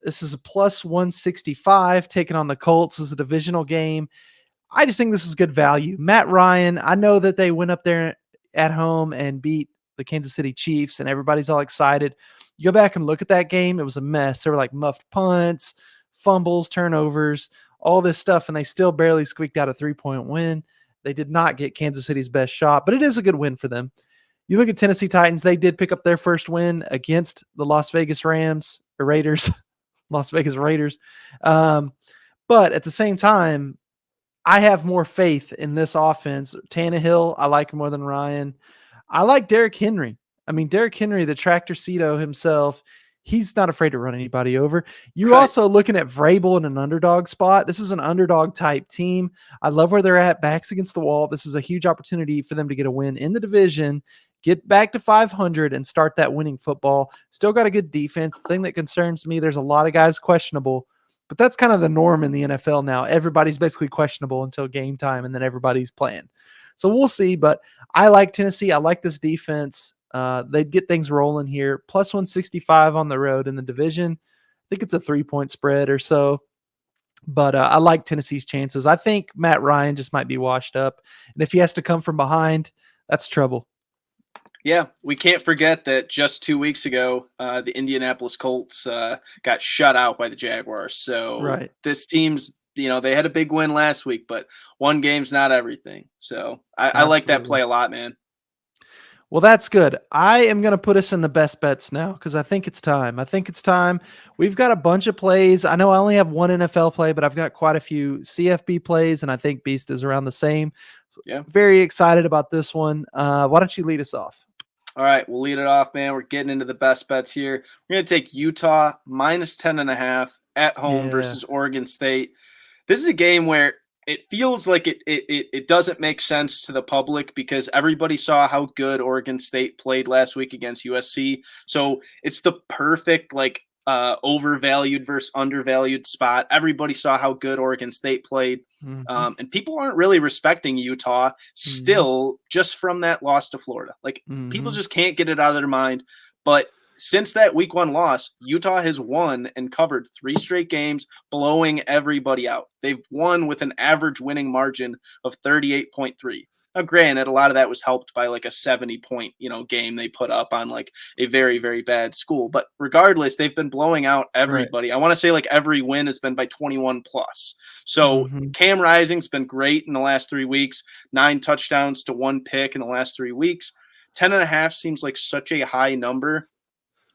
This is a plus 165 taking on the Colts. This is a divisional game. I just think this is good value. Matt Ryan, I know that they went up there at home and beat the Kansas City Chiefs, and everybody's all excited. You go back and look at that game, it was a mess. There were like muffed punts, fumbles, turnovers, all this stuff, and they still barely squeaked out a 3-point win. They did not get Kansas City's best shot, but it is a good win for them. You look at Tennessee Titans, they did pick up their first win against the Las Vegas Raiders. Las Vegas Raiders. But at the same time, I have more faith in this offense. Tannehill, I like more than Ryan. I like Derrick Henry. I mean, Derrick Henry, the tractorcito himself, he's not afraid to run anybody over. You're also looking at Vrabel in an underdog spot. This is an underdog type team. I love where they're at, backs against the wall. This is a huge opportunity for them to get a win in the division, get back to 500 and start that winning football. Still got a good defense. The thing that concerns me, there's a lot of guys questionable, but that's kind of the norm in the NFL now. Everybody's basically questionable until game time, and then everybody's playing. So we'll see, but I like Tennessee. I like this defense. They'd get things rolling here. Plus 165 on the road in the division. I think it's a 3-point spread or so. But I like Tennessee's chances. I think Matt Ryan just might be washed up. And if he has to come from behind, that's trouble. Yeah, we can't forget that just 2 weeks ago, the Indianapolis Colts got shut out by the Jaguars. So this team's, they had a big win last week, but one game's not everything. So I like that play a lot, man. Well, that's good. I am going to put us in the best bets now because I think it's time. We've got a bunch of plays. I know I only have one NFL play, but I've got quite a few CFB plays, and I think Beast is around the same. So yeah, very excited about this one. Why don't you lead us off? All right, we'll lead it off, man. We're getting into the best bets here. We're going to take Utah minus 10.5 at home versus Oregon State. This is a game where it feels like it doesn't make sense to the public because everybody saw how good Oregon State played last week against USC. So it's the perfect overvalued versus undervalued spot. Everybody saw how good Oregon State played. Mm-hmm. And people aren't really respecting Utah still just from that loss to Florida. People just can't get it out of their mind. But since that week 1 loss, Utah has won and covered 3 straight games, blowing everybody out. They've won with an average winning margin of 38.3. Now, granted, a lot of that was helped by a 70-point, game they put up on a very, very bad school. But regardless, they've been blowing out everybody. Right. I want to say every win has been by 21 plus. So Cam Rising's been great in the last 3 weeks, 9 touchdowns to 1 pick in the last 3 weeks. 10.5 seems like such a high number.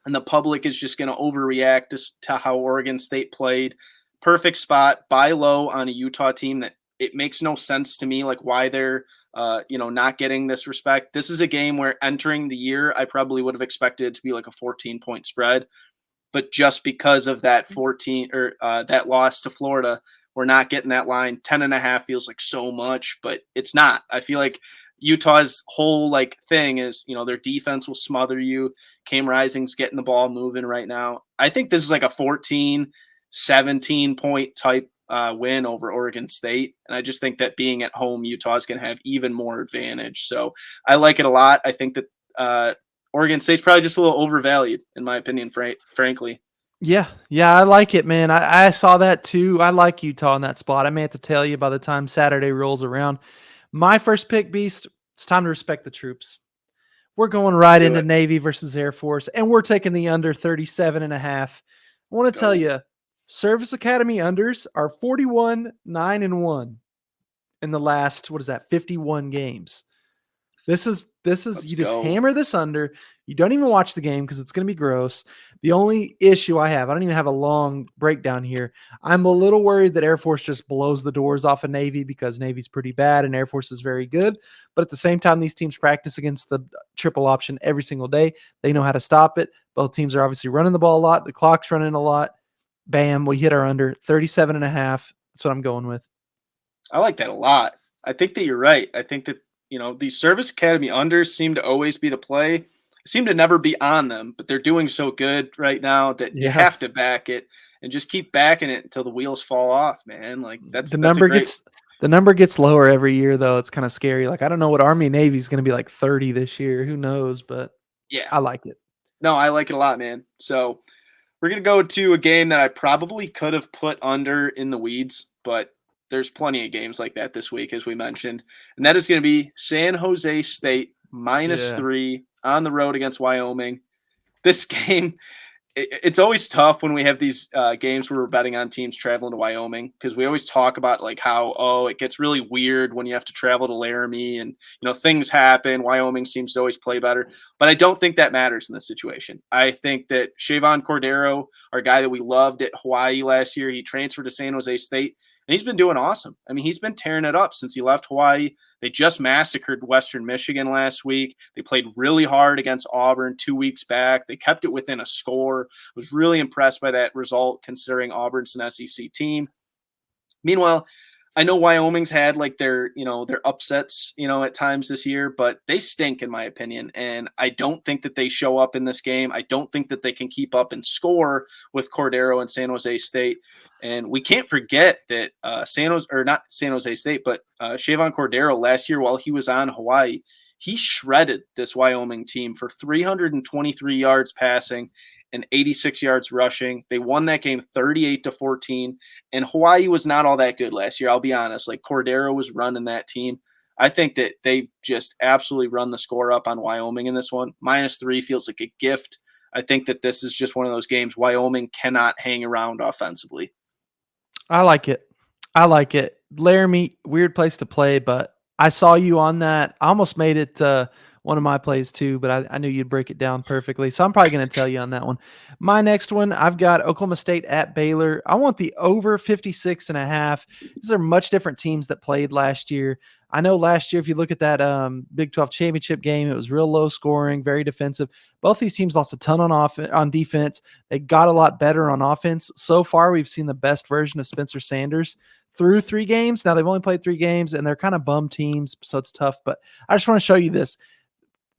And the public is just going to overreact to how Oregon State played. Perfect spot, buy low on a Utah team that it makes no sense to me, why they're, not getting this respect. This is a game where entering the year, I probably would have expected it to be a 14-point spread. But just because of that that loss to Florida, we're not getting that line. 10.5 feels like so much, but it's not. I feel like Utah's whole thing is, their defense will smother you. Cam Rising's getting the ball moving right now. I think this is a 14, 17-point type win over Oregon State. And I just think that being at home, Utah's going to have even more advantage. So I like it a lot. I think that Oregon State's probably just a little overvalued, in my opinion, frankly. Yeah, I like it, man. I saw that too. I like Utah in that spot. I may have to tell you by the time Saturday rolls around. My first pick, Beast, it's time to respect the troops. We're going right into Navy versus Air Force, and we're taking the under 37.5. I want to tell you, Service Academy unders are 41-9-1 in the last, 51 games. This is you just hammer this under. You don't even watch the game because it's going to be gross. The only issue I don't even have a long breakdown here. I'm a little worried that Air Force just blows the doors off of Navy because Navy's pretty bad and Air Force is very good. But at the same time, these teams practice against the triple option every single day. They know how to stop it. Both teams are obviously running the ball a lot. The clock's running a lot. Bam, we hit our under 37.5. That's what I'm going with. I like that a lot. I think that you're right. I think that, these Service Academy unders seem to always be the play. Seem to never be on them, but they're doing so good right now that you have to back it and just keep backing it until the wheels fall off, man. The number gets lower every year though. It's kind of scary. I don't know what Army Navy is going to be 30 this year. Who knows? But yeah, I like it. No, I like it a lot, man. So we're going to go to a game that I probably could have put under in the weeds, but there's plenty of games like that this week, as we mentioned. And that is going to be San Jose State -3 on the road against Wyoming. This game, it's always tough when we have these games where we're betting on teams traveling to Wyoming, because we always talk about like how, it gets really weird when you have to travel to Laramie and, things happen. Wyoming seems to always play better, but I don't think that matters in this situation. I think that Chevan Cordero, our guy that we loved at Hawaii last year, he transferred to San Jose State, and he's been doing awesome. I mean, he's been tearing it up since he left Hawaii. They just massacred Western Michigan last week. They played really hard against Auburn 2 weeks back. They kept it within a score. I was really impressed by that result, considering Auburn's an SEC team. Meanwhile, I know Wyoming's had like their upsets, at times this year, but they stink in my opinion. And I don't think that they show up in this game. I don't think that they can keep up and score with Cordero and San Jose State. And we can't forget that not San Jose State, but Chevan Cordero last year while he was on Hawaii, he shredded this Wyoming team for 323 yards passing and 86 yards rushing. They won that game 38-14, and Hawaii was not all that good last year. I'll be honest. Like, Cordero was running that team. I think that they just absolutely run the score up on Wyoming in this one. -3 feels like a gift. I think that this is just one of those games Wyoming cannot hang around offensively. I like it. Laramie, weird place to play, but I saw you on that. I almost made it one of my plays too, but I knew you'd break it down perfectly. So I'm probably going to tell you on that one. My next one, I've got Oklahoma State at Baylor. I want the over 56.5. These are much different teams that played last year. I know last year, if you look at that Big 12 championship game, it was real low scoring, very defensive. Both these teams lost a ton on defense. They got a lot better on offense. So far, we've seen the best version of Spencer Sanders through 3 games. Now, they've only played 3 games, and they're kind of bum teams, so it's tough. But I just want to show you this.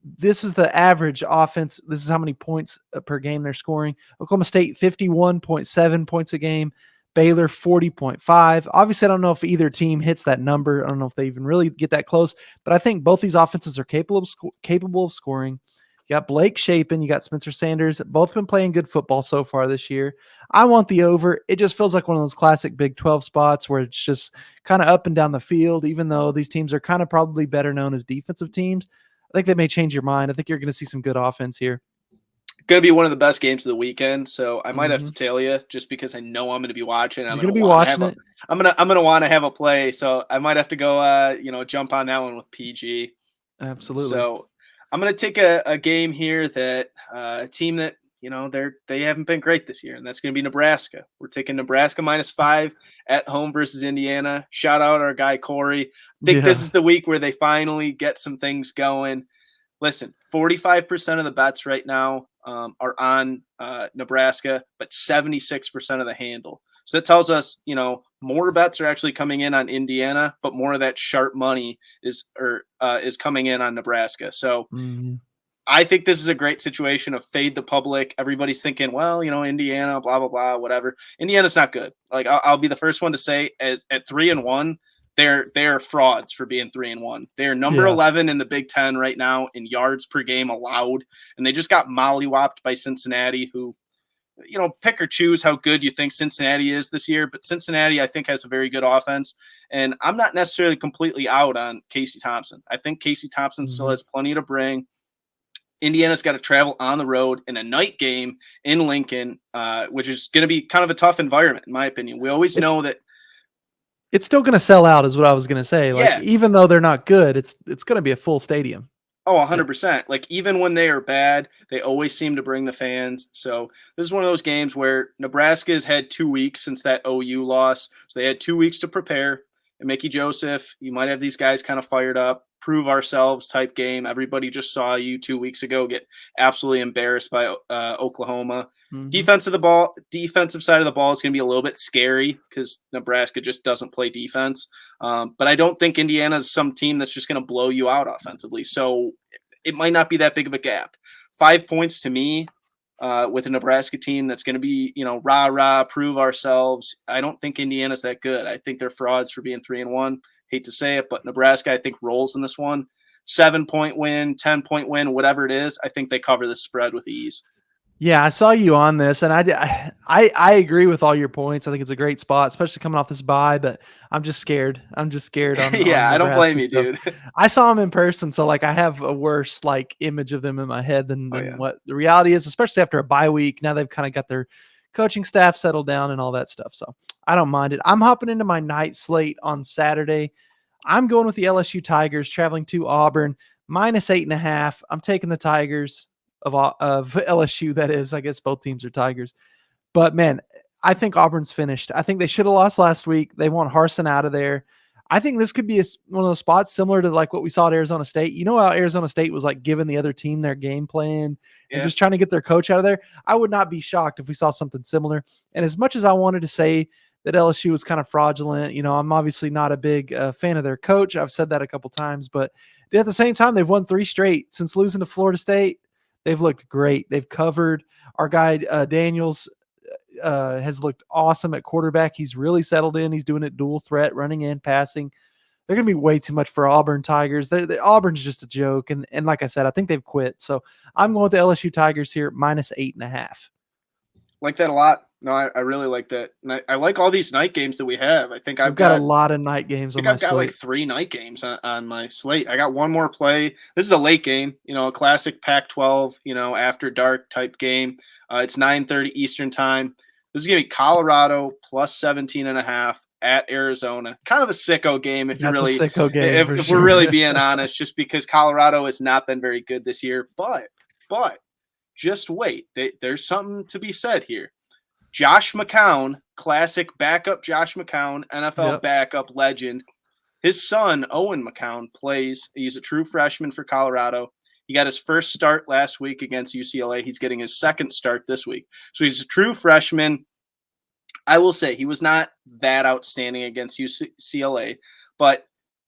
This is the average offense. This is how many points per game they're scoring. Oklahoma State, 51.7 points a game. Baylor, 40.5. Obviously, I don't know if either team hits that number. I don't know if they even really get that close, but I think both these offenses are capable of scoring. You got Blake Shapen, you got Spencer Sanders. Both been playing good football so far this year. I want the over. It just feels like one of those classic Big 12 spots where it's just kind of up and down the field, even though these teams are kind of probably better known as defensive teams. I think they may change your mind. I think you're going to see some good offense here. Going to be one of the best games of the weekend, so I might have to tell you, just because I know I'm going to be watching. I'm going to be watching it. I'm going to want to have a play, so I might have to go, jump on that one with PG. Absolutely. So I'm going to take a game here that a team that they haven't been great this year, and that's going to be Nebraska. We're taking Nebraska -5 at home versus Indiana. Shout out our guy Corey. I think this is the week where they finally get some things going. Listen, 45% of the bets right now are on Nebraska, but 76% of the handle. So that tells us, more bets are actually coming in on Indiana, but more of that sharp money is coming in on Nebraska. So I think this is a great situation of fade the public. Everybody's thinking, well, Indiana, blah, blah, blah, whatever. Indiana's not good. Like, I'll be the first one to say, at 3-1, they're frauds for being 3-1. They're number 11 in the Big Ten right now in yards per game allowed, and they just got mollywopped by Cincinnati, who, pick or choose how good you think Cincinnati is this year, but Cincinnati, I think, has a very good offense, and I'm not necessarily completely out on Casey Thompson. I think Casey Thompson still has plenty to bring. Indiana's got to travel on the road in a night game in Lincoln, which is going to be kind of a tough environment, in my opinion. We always know that it's still going to sell out, is what I was going to say. Like, even though they're not good, it's going to be a full stadium. Oh, 100%. Like, even when they are bad, they always seem to bring the fans. So this is one of those games where Nebraska has had 2 weeks since that OU loss. So they had 2 weeks to prepare. And Mickey Joseph, you might have these guys kind of fired up, prove ourselves type game. Everybody just saw you 2 weeks ago get absolutely embarrassed by Oklahoma. Defensive side of the ball is going to be a little bit scary because Nebraska just doesn't play defense. But I don't think Indiana is some team that's just going to blow you out offensively. So it might not be that big of a gap. 5 points to me with a Nebraska team that's going to be, rah-rah, prove ourselves. I don't think Indiana's that good. I think they're frauds for being 3-1. Hate to say it, but Nebraska, I think, rolls in this one. 7-point win, 10-point win, whatever it is, I think they cover the spread with ease. Yeah, I saw you on this, and I agree with all your points. I think it's a great spot, especially coming off this bye. But I'm just scared. I'm just scared on Yeah, I don't blame Nebraska. you, So dude. I saw them in person, so like I have a worse like image of them in my head than Oh yeah. what the reality is. Especially after a bye week, now they've kind of got their coaching staff settled down and all that stuff. So I don't mind it. I'm hopping into my night slate on Saturday. I'm going with the LSU Tigers traveling to Auburn -8.5. I'm taking the Tigers of LSU. That is, I guess both teams are Tigers. But man, I think Auburn's finished. I think they should have lost last week. They want Harsin out of there. I think this could be one of those spots similar to like what we saw at Arizona State. You know how Arizona State was like giving the other team their game plan and Yeah. just trying to get their coach out of there. I would not be shocked if we saw something similar. And as much as I wanted to say that LSU was kind of fraudulent, I'm obviously not a big fan of their coach. I've said that a couple times, but at the same time, they've won 3 straight since losing to Florida State. They've looked great. They've covered. Our guy Daniels has looked awesome at quarterback. He's really settled in. He's doing it dual threat, running and passing. They're going to be way too much for Auburn Tigers. Auburn's just a joke. And like I said, I think they've quit. So I'm going with the LSU Tigers here, -8.5. Like that a lot. No, I really like that. And I like all these night games that we have. I think We've got a lot of night games on my I've got slate. like 3 night games on my slate. I got one more play. This is a late game, a classic Pac-12, after dark type game. It's 9:30 Eastern time. This is going to be Colorado plus 17.5 at Arizona. Kind of a sicko game if That's you're really a sicko game. if we're really being honest, just because Colorado has not been very good this year. But just wait. There's something to be said here. Josh McCown, classic backup Josh McCown, NFL backup legend. His son, Owen McCown, plays. He's a true freshman for Colorado. He got his first start last week against UCLA. He's getting his second start this week. So he's a true freshman. I will say he was not that outstanding against UCLA, but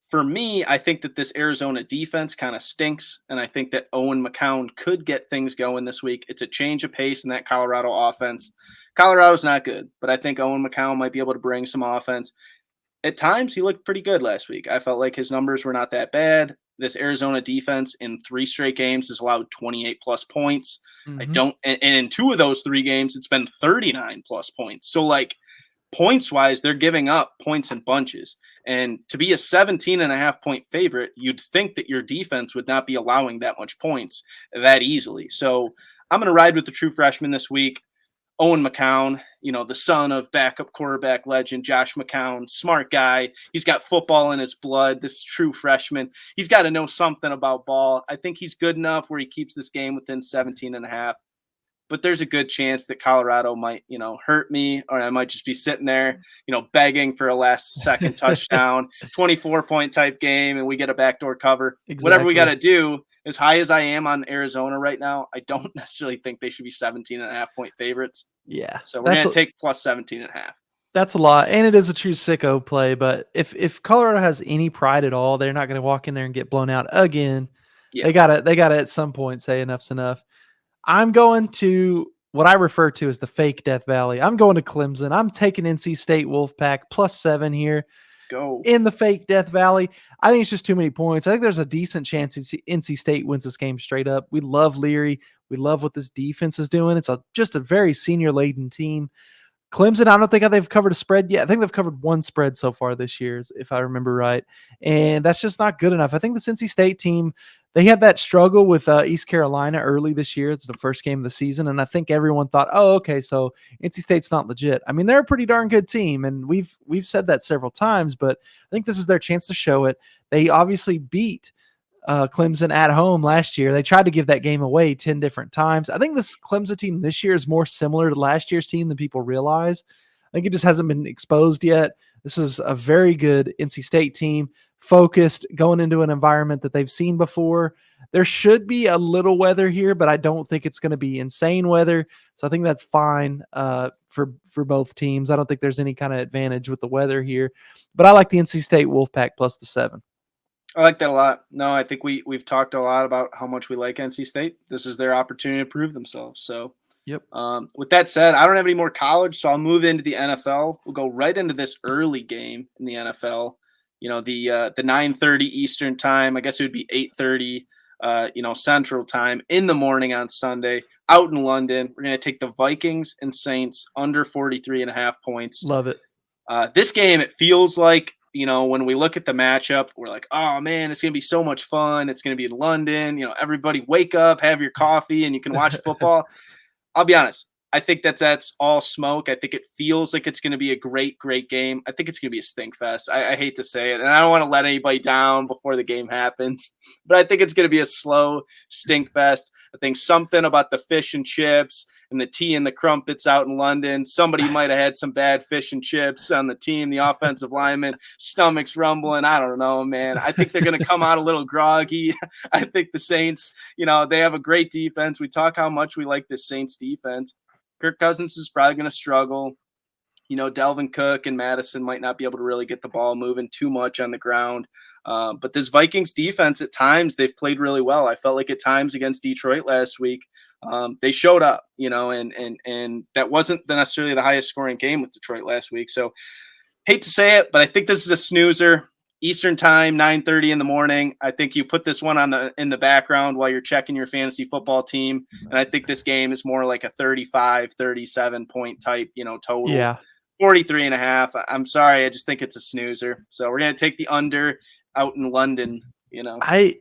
for me, I think that this Arizona defense kind of stinks, and I think that Owen McCown could get things going this week. It's a change of pace in that Colorado offense. Colorado's not good, but I think Owen McCown might be able to bring some offense. At times, he looked pretty good last week. I felt like his numbers were not that bad. This Arizona defense in 3 straight games has allowed 28-plus points. Mm-hmm. And in 2 of those 3 games, it's been 39-plus points. So, like, points-wise, they're giving up points in bunches. And to be a 17.5-point favorite, you'd think that your defense would not be allowing that much points that easily. So I'm going to ride with the true freshman this week. Owen McCown, the son of backup quarterback legend Josh McCown, smart guy. He's got football in his blood, this true freshman. He's got to know something about ball. I think he's good enough where he keeps this game within 17.5. But there's a good chance that Colorado might, hurt me, or I might just be sitting there, begging for a last-second touchdown, 24-point type game, and we get a backdoor cover. Exactly. Whatever we got to do. As high as I am on Arizona right now, I don't necessarily think they should be 17.5-point favorites. Yeah. So we're going to take plus 17.5. That's a lot, and it is a true sicko play. But if Colorado has any pride at all, they're not going to walk in there and get blown out again. Yeah. They gotta at some point say enough's enough. I'm going to what I refer to as the fake Death Valley. I'm going to Clemson. I'm taking NC State Wolfpack +7 here. Go in the fake Death Valley. I think it's just too many points. I think there's a decent chance NC State wins this game straight up. We love Leary. We love what this defense is doing. It's just a very senior-laden team. Clemson, I don't think they've covered a spread yet. I think they've covered 1 spread so far this year, if I remember right. And that's just not good enough. I think this NC State team, they had that struggle with East Carolina early this year. It's the first game of the season. And I think everyone thought, oh, okay, so NC State's not legit. I mean, they're a pretty darn good team. And we've said that several times, but I think this is their chance to show it. They obviously beat Clemson at home last year. They tried to give that game away 10 different times. I think this Clemson team this year is more similar to last year's team than people realize. I think it just hasn't been exposed yet. This is a very good NC State team, focused, going into an environment that they've seen before. There should be a little weather here, but I don't think it's going to be insane weather. So I think that's fine for both teams. I don't think there's any kind of advantage with the weather here. But I like the NC State Wolfpack +7. I like that a lot. No, I think we've talked a lot about how much we like NC State. This is their opportunity to prove themselves. So, yep. With that said, I don't have any more college, so I'll move into the NFL. We'll go right into this early game in the NFL. The 9:30 Eastern time. I guess it would be 8:30 Central Time in the morning on Sunday out in London. We're going to take the Vikings and Saints under 43.5 points. Love it. This game, it feels like, when we look at the matchup, we're like, oh man, it's going to be so much fun. It's going to be in London. Everybody wake up, have your coffee, and you can watch football. I'll be honest. I think that's all smoke. I think it feels like it's going to be a great, great game. I think it's going to be a stink fest. I hate to say it, and I don't want to let anybody down before the game happens, but I think it's going to be a slow stink fest. I think something about the fish and chips and the tea and the crumpets out in London. Somebody might have had some bad fish and chips on the team, the offensive lineman, stomachs rumbling. I don't know, man. I think they're going to come out a little groggy. I think the Saints, they have a great defense. We talk how much we like this Saints defense. Kirk Cousins is probably going to struggle. Dalvin Cook and Madison might not be able to really get the ball moving too much on the ground. But this Vikings defense, at times, they've played really well. I felt like at times against Detroit last week, they showed up, and that wasn't necessarily the highest scoring game with Detroit last week. So hate to say it, but I think this is a snoozer. Eastern time, 9:30 in the morning. I think you put this one in the background while you're checking your fantasy football team. And I think this game is more like a 35, 37 point type, total. Yeah. 43.5. I'm sorry. I just think it's a snoozer. So we're going to take the under out in London, It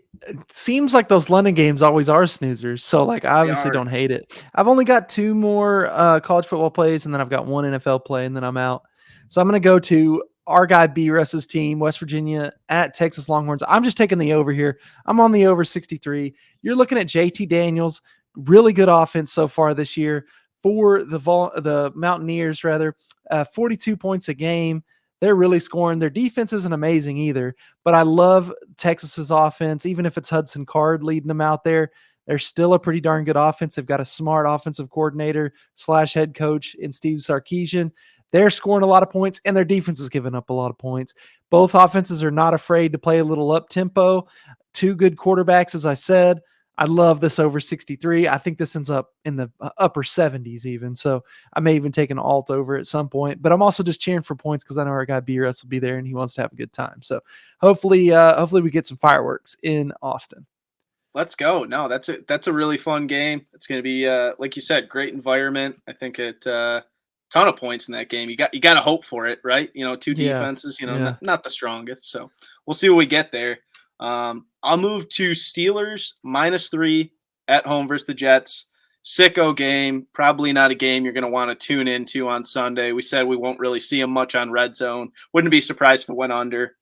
seems like those London games always are snoozers. So I obviously don't hate it. I've only got 2 more college football plays, and then I've got 1 NFL play, and then I'm out. So I'm going to go to our guy B. Russ's team, West Virginia at Texas Longhorns. I'm just taking the over here. I'm on the over 63. You're looking at JT Daniels, really good offense so far this year for the Mountaineers, 42 points a game. They're really scoring. Their defense isn't amazing either, but I love Texas's offense. Even if it's Hudson Card leading them out there, they're still a pretty darn good offense. They've got a smart offensive coordinator / head coach in Steve Sarkisian. They're scoring a lot of points, and their defense is giving up a lot of points. Both offenses are not afraid to play a little up-tempo. 2 good quarterbacks, as I said. I love this over 63. I think this ends up in the upper 70s even, so I may even take an alt over at some point. But I'm also just cheering for points because I know our guy B-Russ will be there, and he wants to have a good time. So hopefully we get some fireworks in Austin. Let's go. No, that's a really fun game. It's going to be, like you said, great environment. I think ton of points in that game. You got to hope for it, right? 2 defenses, not the strongest. So we'll see what we get there. I'll move to Steelers -3 at home versus the Jets. Sicko game. Probably not a game you're going to want to tune into on Sunday. We said we won't really see them much on Red Zone. Wouldn't be surprised if it went under.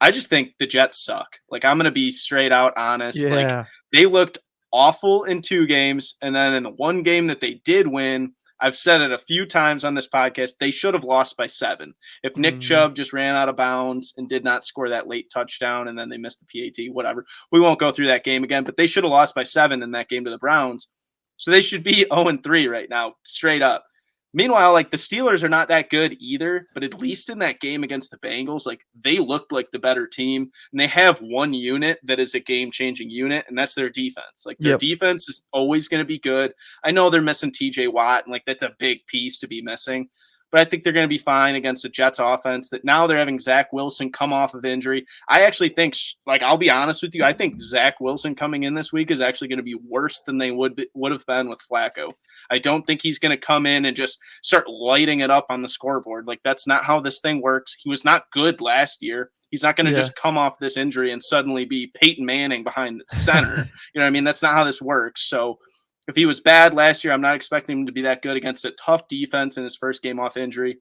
I just think the Jets suck. I'm going to be straight out honest. Yeah. They looked awful in 2 games, and then in the 1 game that they did win, I've said it a few times on this podcast, they should have lost by 7. If Nick Chubb just ran out of bounds and did not score that late touchdown and then they missed the PAT, whatever. We won't go through that game again, but they should have lost by 7 in that game to the Browns. So they should be 0-3 right now, straight up. Meanwhile, the Steelers are not that good either, but at least in that game against the Bengals, they looked like the better team, and they have 1 unit that is a game-changing unit, and that's their defense. Their defense is always going to be good. I know they're missing TJ Watt, and that's a big piece to be missing, but I think they're going to be fine against the Jets offense that now they're having Zach Wilson come off of injury. I actually think, I'll be honest with you, I think Zach Wilson coming in this week is actually going to be worse than they would have been with Flacco. I don't think he's going to come in and just start lighting it up on the scoreboard. That's not how this thing works. He was not good last year. He's not going to just come off this injury and suddenly be Peyton Manning behind the center. You know what I mean? That's not how this works. So if he was bad last year, I'm not expecting him to be that good against a tough defense in his first game off injury.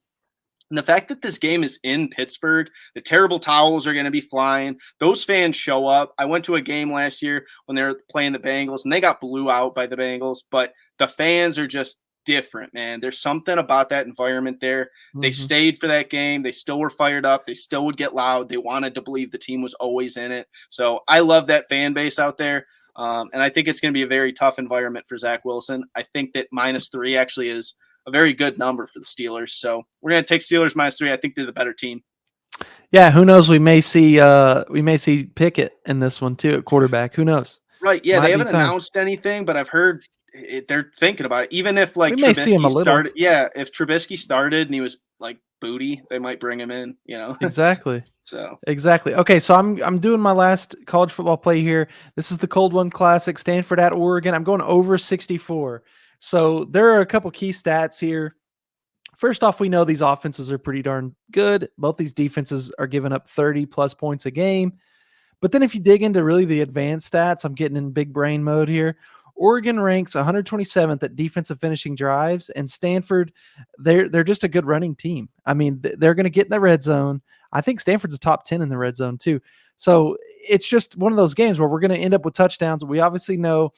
And the fact that this game is in Pittsburgh, the terrible towels are going to be flying. Those fans show up. I went to a game last year when they were playing the Bengals, and they got blew out by the Bengals, but the fans are just different, man. There's something about that environment there. Mm-hmm. They stayed for that game. They still were fired up. They still would get loud. They wanted to believe the team was always in it. So I love that fan base out there. And I think it's going to be a very tough environment for Zach Wilson. I think that -3 actually is a very good number for the Steelers. So we're going to take Steelers -3. I think they're the better team. Yeah, who knows? We may see Pickett in this one too at quarterback. Who knows? Right. Yeah, they haven't announced anything, but I've heard they're thinking about it. Even if Trubisky started, if Trubisky started and he was like booty, they might bring him in, Exactly. So Exactly. Okay, so I'm doing my last college football play here. This is the Cold One Classic, Stanford at Oregon. I'm going over 64. So there are a couple key stats here. First off, we know these offenses are pretty darn good. Both these defenses are giving up 30 plus points a game. But then if you dig into really the advanced stats, I'm getting in big brain mode here. Oregon ranks 127th at defensive finishing drives, and Stanford, they're just a good running team. I mean, they're going to get in the red zone. I think Stanford's a top 10 in the red zone too. So it's just one of those games where we're going to end up with touchdowns. We obviously know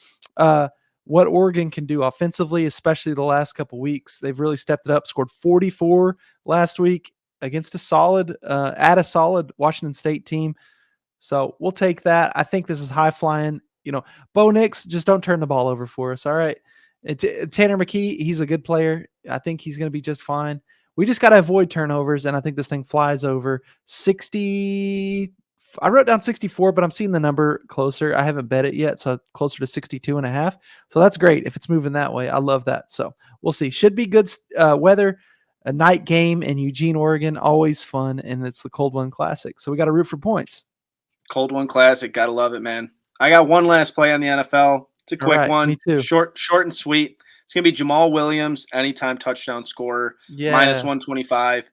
what Oregon can do offensively, especially the last couple weeks. They've really stepped it up, scored 44 last week against a solid Washington State team. So we'll take that. I think this is high flying. Bo Nix, just don't turn the ball over for us. All right. Tanner McKee, he's a good player. I think he's going to be just fine. We just got to avoid turnovers, and I think this thing flies over 60. I wrote down 64, but I'm seeing the number closer. I haven't bet it yet, so closer to 62.5. So that's great if it's moving that way. I love that. So we'll see. Should be good weather. A night game in Eugene, Oregon, always fun, and it's the Cold One Classic. So we got to root for points. Cold One Classic, gotta love it, man. I got one last play on the NFL. It's a quick one. Me too. Short and sweet. It's going to be Jamal Williams, anytime touchdown scorer, minus 125.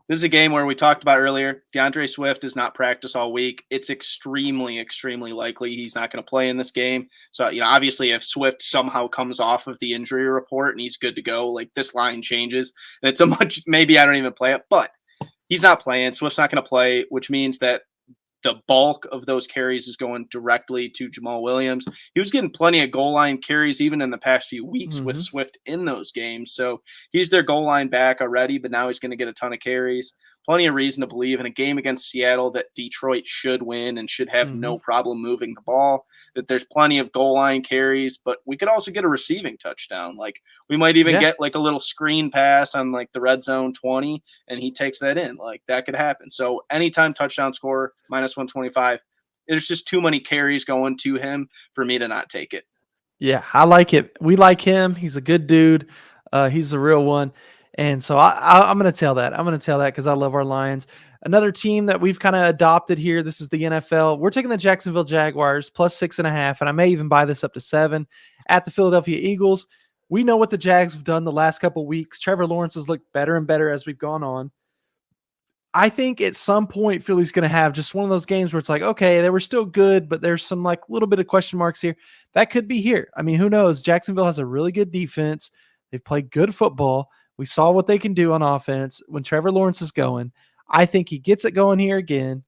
This is a game where we talked about earlier. DeAndre Swift does not practice all week. It's extremely, extremely likely he's not going to play in this game. So, obviously if Swift somehow comes off of the injury report and he's good to go, like this line changes. And it's maybe I don't even play it, but he's not playing. Swift's not going to play, which means that the bulk of those carries is going directly to Jamal Williams. He was getting plenty of goal line carries even in the past few weeks with Swift in those games. So he's their goal line back already, but now he's going to get a ton of carries. Plenty of reason to believe in a game against Seattle that Detroit should win and should have no problem moving the ball, that there's plenty of goal line carries, but we could also get a receiving touchdown. Like we might even get like a little screen pass on like the red zone 20 and he takes that in. Like that could happen. So anytime touchdown score, minus 125, there's just too many carries going to him for me to not take it. Yeah, I like it. We like him. He's a good dude. He's the real one. And so I'm going to tell that. I'm going to tell that because I love our Lions. Another team that we've kind of adopted here, this is the NFL. We're taking the Jacksonville Jaguars plus 6.5, and I may even buy this up to 7 at the Philadelphia Eagles. We know what the Jags have done the last couple of weeks. Trevor Lawrence has looked better and better as we've gone on. I think at some point Philly's going to have just one of those games where it's like, okay, they were still good, but there's some like little bit of question marks here. That could be here. I mean, who knows? Jacksonville has a really good defense. They've played good football. We saw what they can do on offense when Trevor Lawrence is going. I think he gets it going here again,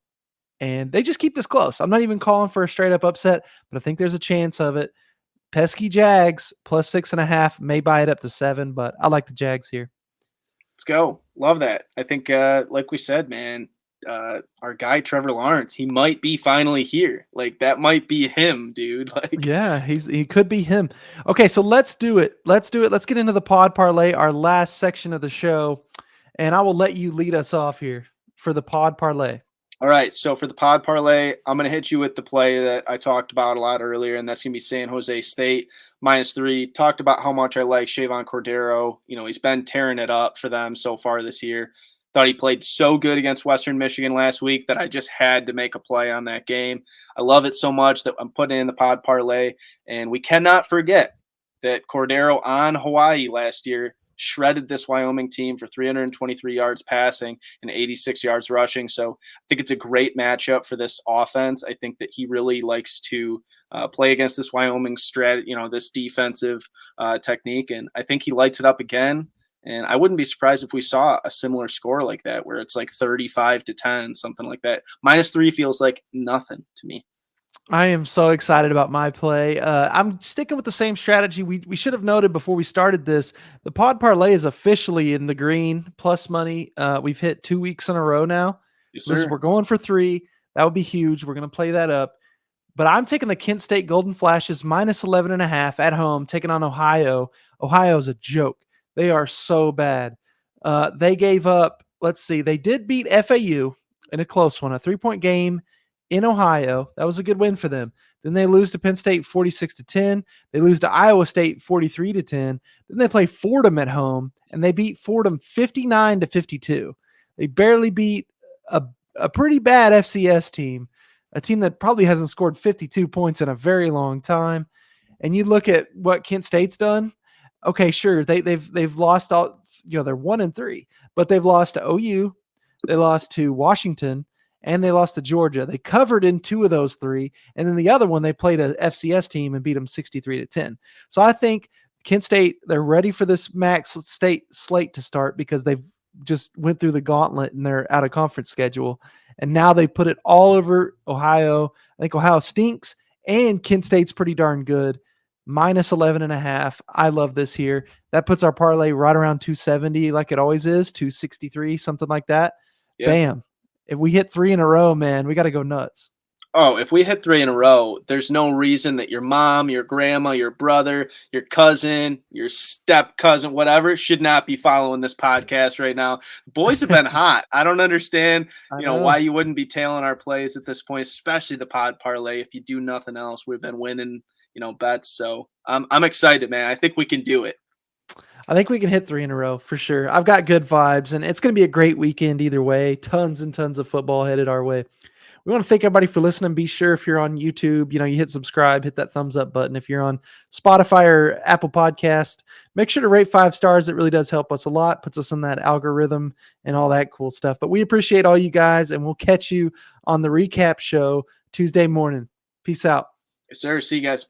and they just keep this close. I'm not even calling for a straight-up upset, but I think there's a chance of it. Pesky Jags plus 6.5, may buy it up to 7, but I like the Jags here. Let's go. Love that. I think, like we said, man, our guy Trevor Lawrence, he might be finally here. Like that might be him, dude. Like yeah, he could be him. Okay, so let's do it. Let's get into the pod parlay, our last section of the show, and I will let you lead us off here for the pod parlay. All right, so for the pod parlay, I'm going to hit you with the play that I talked about a lot earlier, and that's going to be San Jose State -3. Talked about how much I like Chayvon Cordero. He's been tearing it up for them so far this year. Thought he played so good against Western Michigan last week that I just had to make a play on that game. I love it so much that I'm putting it in the pod parlay, and we cannot forget that Cordero on Hawaii last year shredded this Wyoming team for 323 yards passing and 86 yards rushing. So I think it's a great matchup for this offense. I think that he really likes to play against this Wyoming this defensive technique. And I think he lights it up again. And I wouldn't be surprised if we saw a similar score like that, where it's like 35-10, something like that. -3 feels like nothing to me. I am so excited about my play. I'm sticking with the same strategy. We should have noted before we started this, the pod parlay is officially in the green plus money. We've hit 2 weeks in a row now. Yes, sir. We're going for 3. That would be huge. We're going to play that up. But I'm taking the Kent State Golden Flashes -11.5 at home, taking on Ohio. Ohio's a joke. They are so bad. They gave up, let's see, they did beat FAU in a close one, a 3-point game in Ohio. That was a good win for them. Then they lose to Penn State 46-10. They lose to Iowa State 43-10. Then they play Fordham at home, and they beat Fordham 59-52. They barely beat a pretty bad FCS team, a team that probably hasn't scored 52 points in a very long time. And you look at what Kent State's done. Okay, sure, they've lost all. They're 1-3, but they've lost to OU, they lost to Washington, and they lost to Georgia. They covered in 2 of those 3, and then the other one they played a FCS team and beat them 63-10. So I think Kent State, they're ready for this Max State slate to start because they've just went through the gauntlet in their out of conference schedule, and now they put it all over Ohio. I think Ohio stinks, and Kent State's pretty darn good. Minus 11.5. I love this here. That puts our parlay right around 270, like it always is, 263, something like that. Yeah. Bam. If we hit 3 in a row, man, we got to go nuts. Oh, if we hit 3 in a row, there's no reason that your mom, your grandma, your brother, your cousin, your step cousin, whatever, should not be following this podcast right now. Boys have been hot. I don't understand, why you wouldn't be tailing our plays at this point, especially the pod parlay. If you do nothing else, we've been winning, bets. So I'm excited, man. I think we can do it. I think we can hit 3 in a row for sure. I've got good vibes, and it's going to be a great weekend either way. Tons and tons of football headed our way. We want to thank everybody for listening. Be sure if you're on YouTube, you hit subscribe, hit that thumbs up button. If you're on Spotify or Apple Podcast, make sure to rate 5 stars. It really does help us a lot, puts us in that algorithm and all that cool stuff. But we appreciate all you guys, and we'll catch you on the recap show Tuesday morning. Peace out. Yes, sir. See you guys.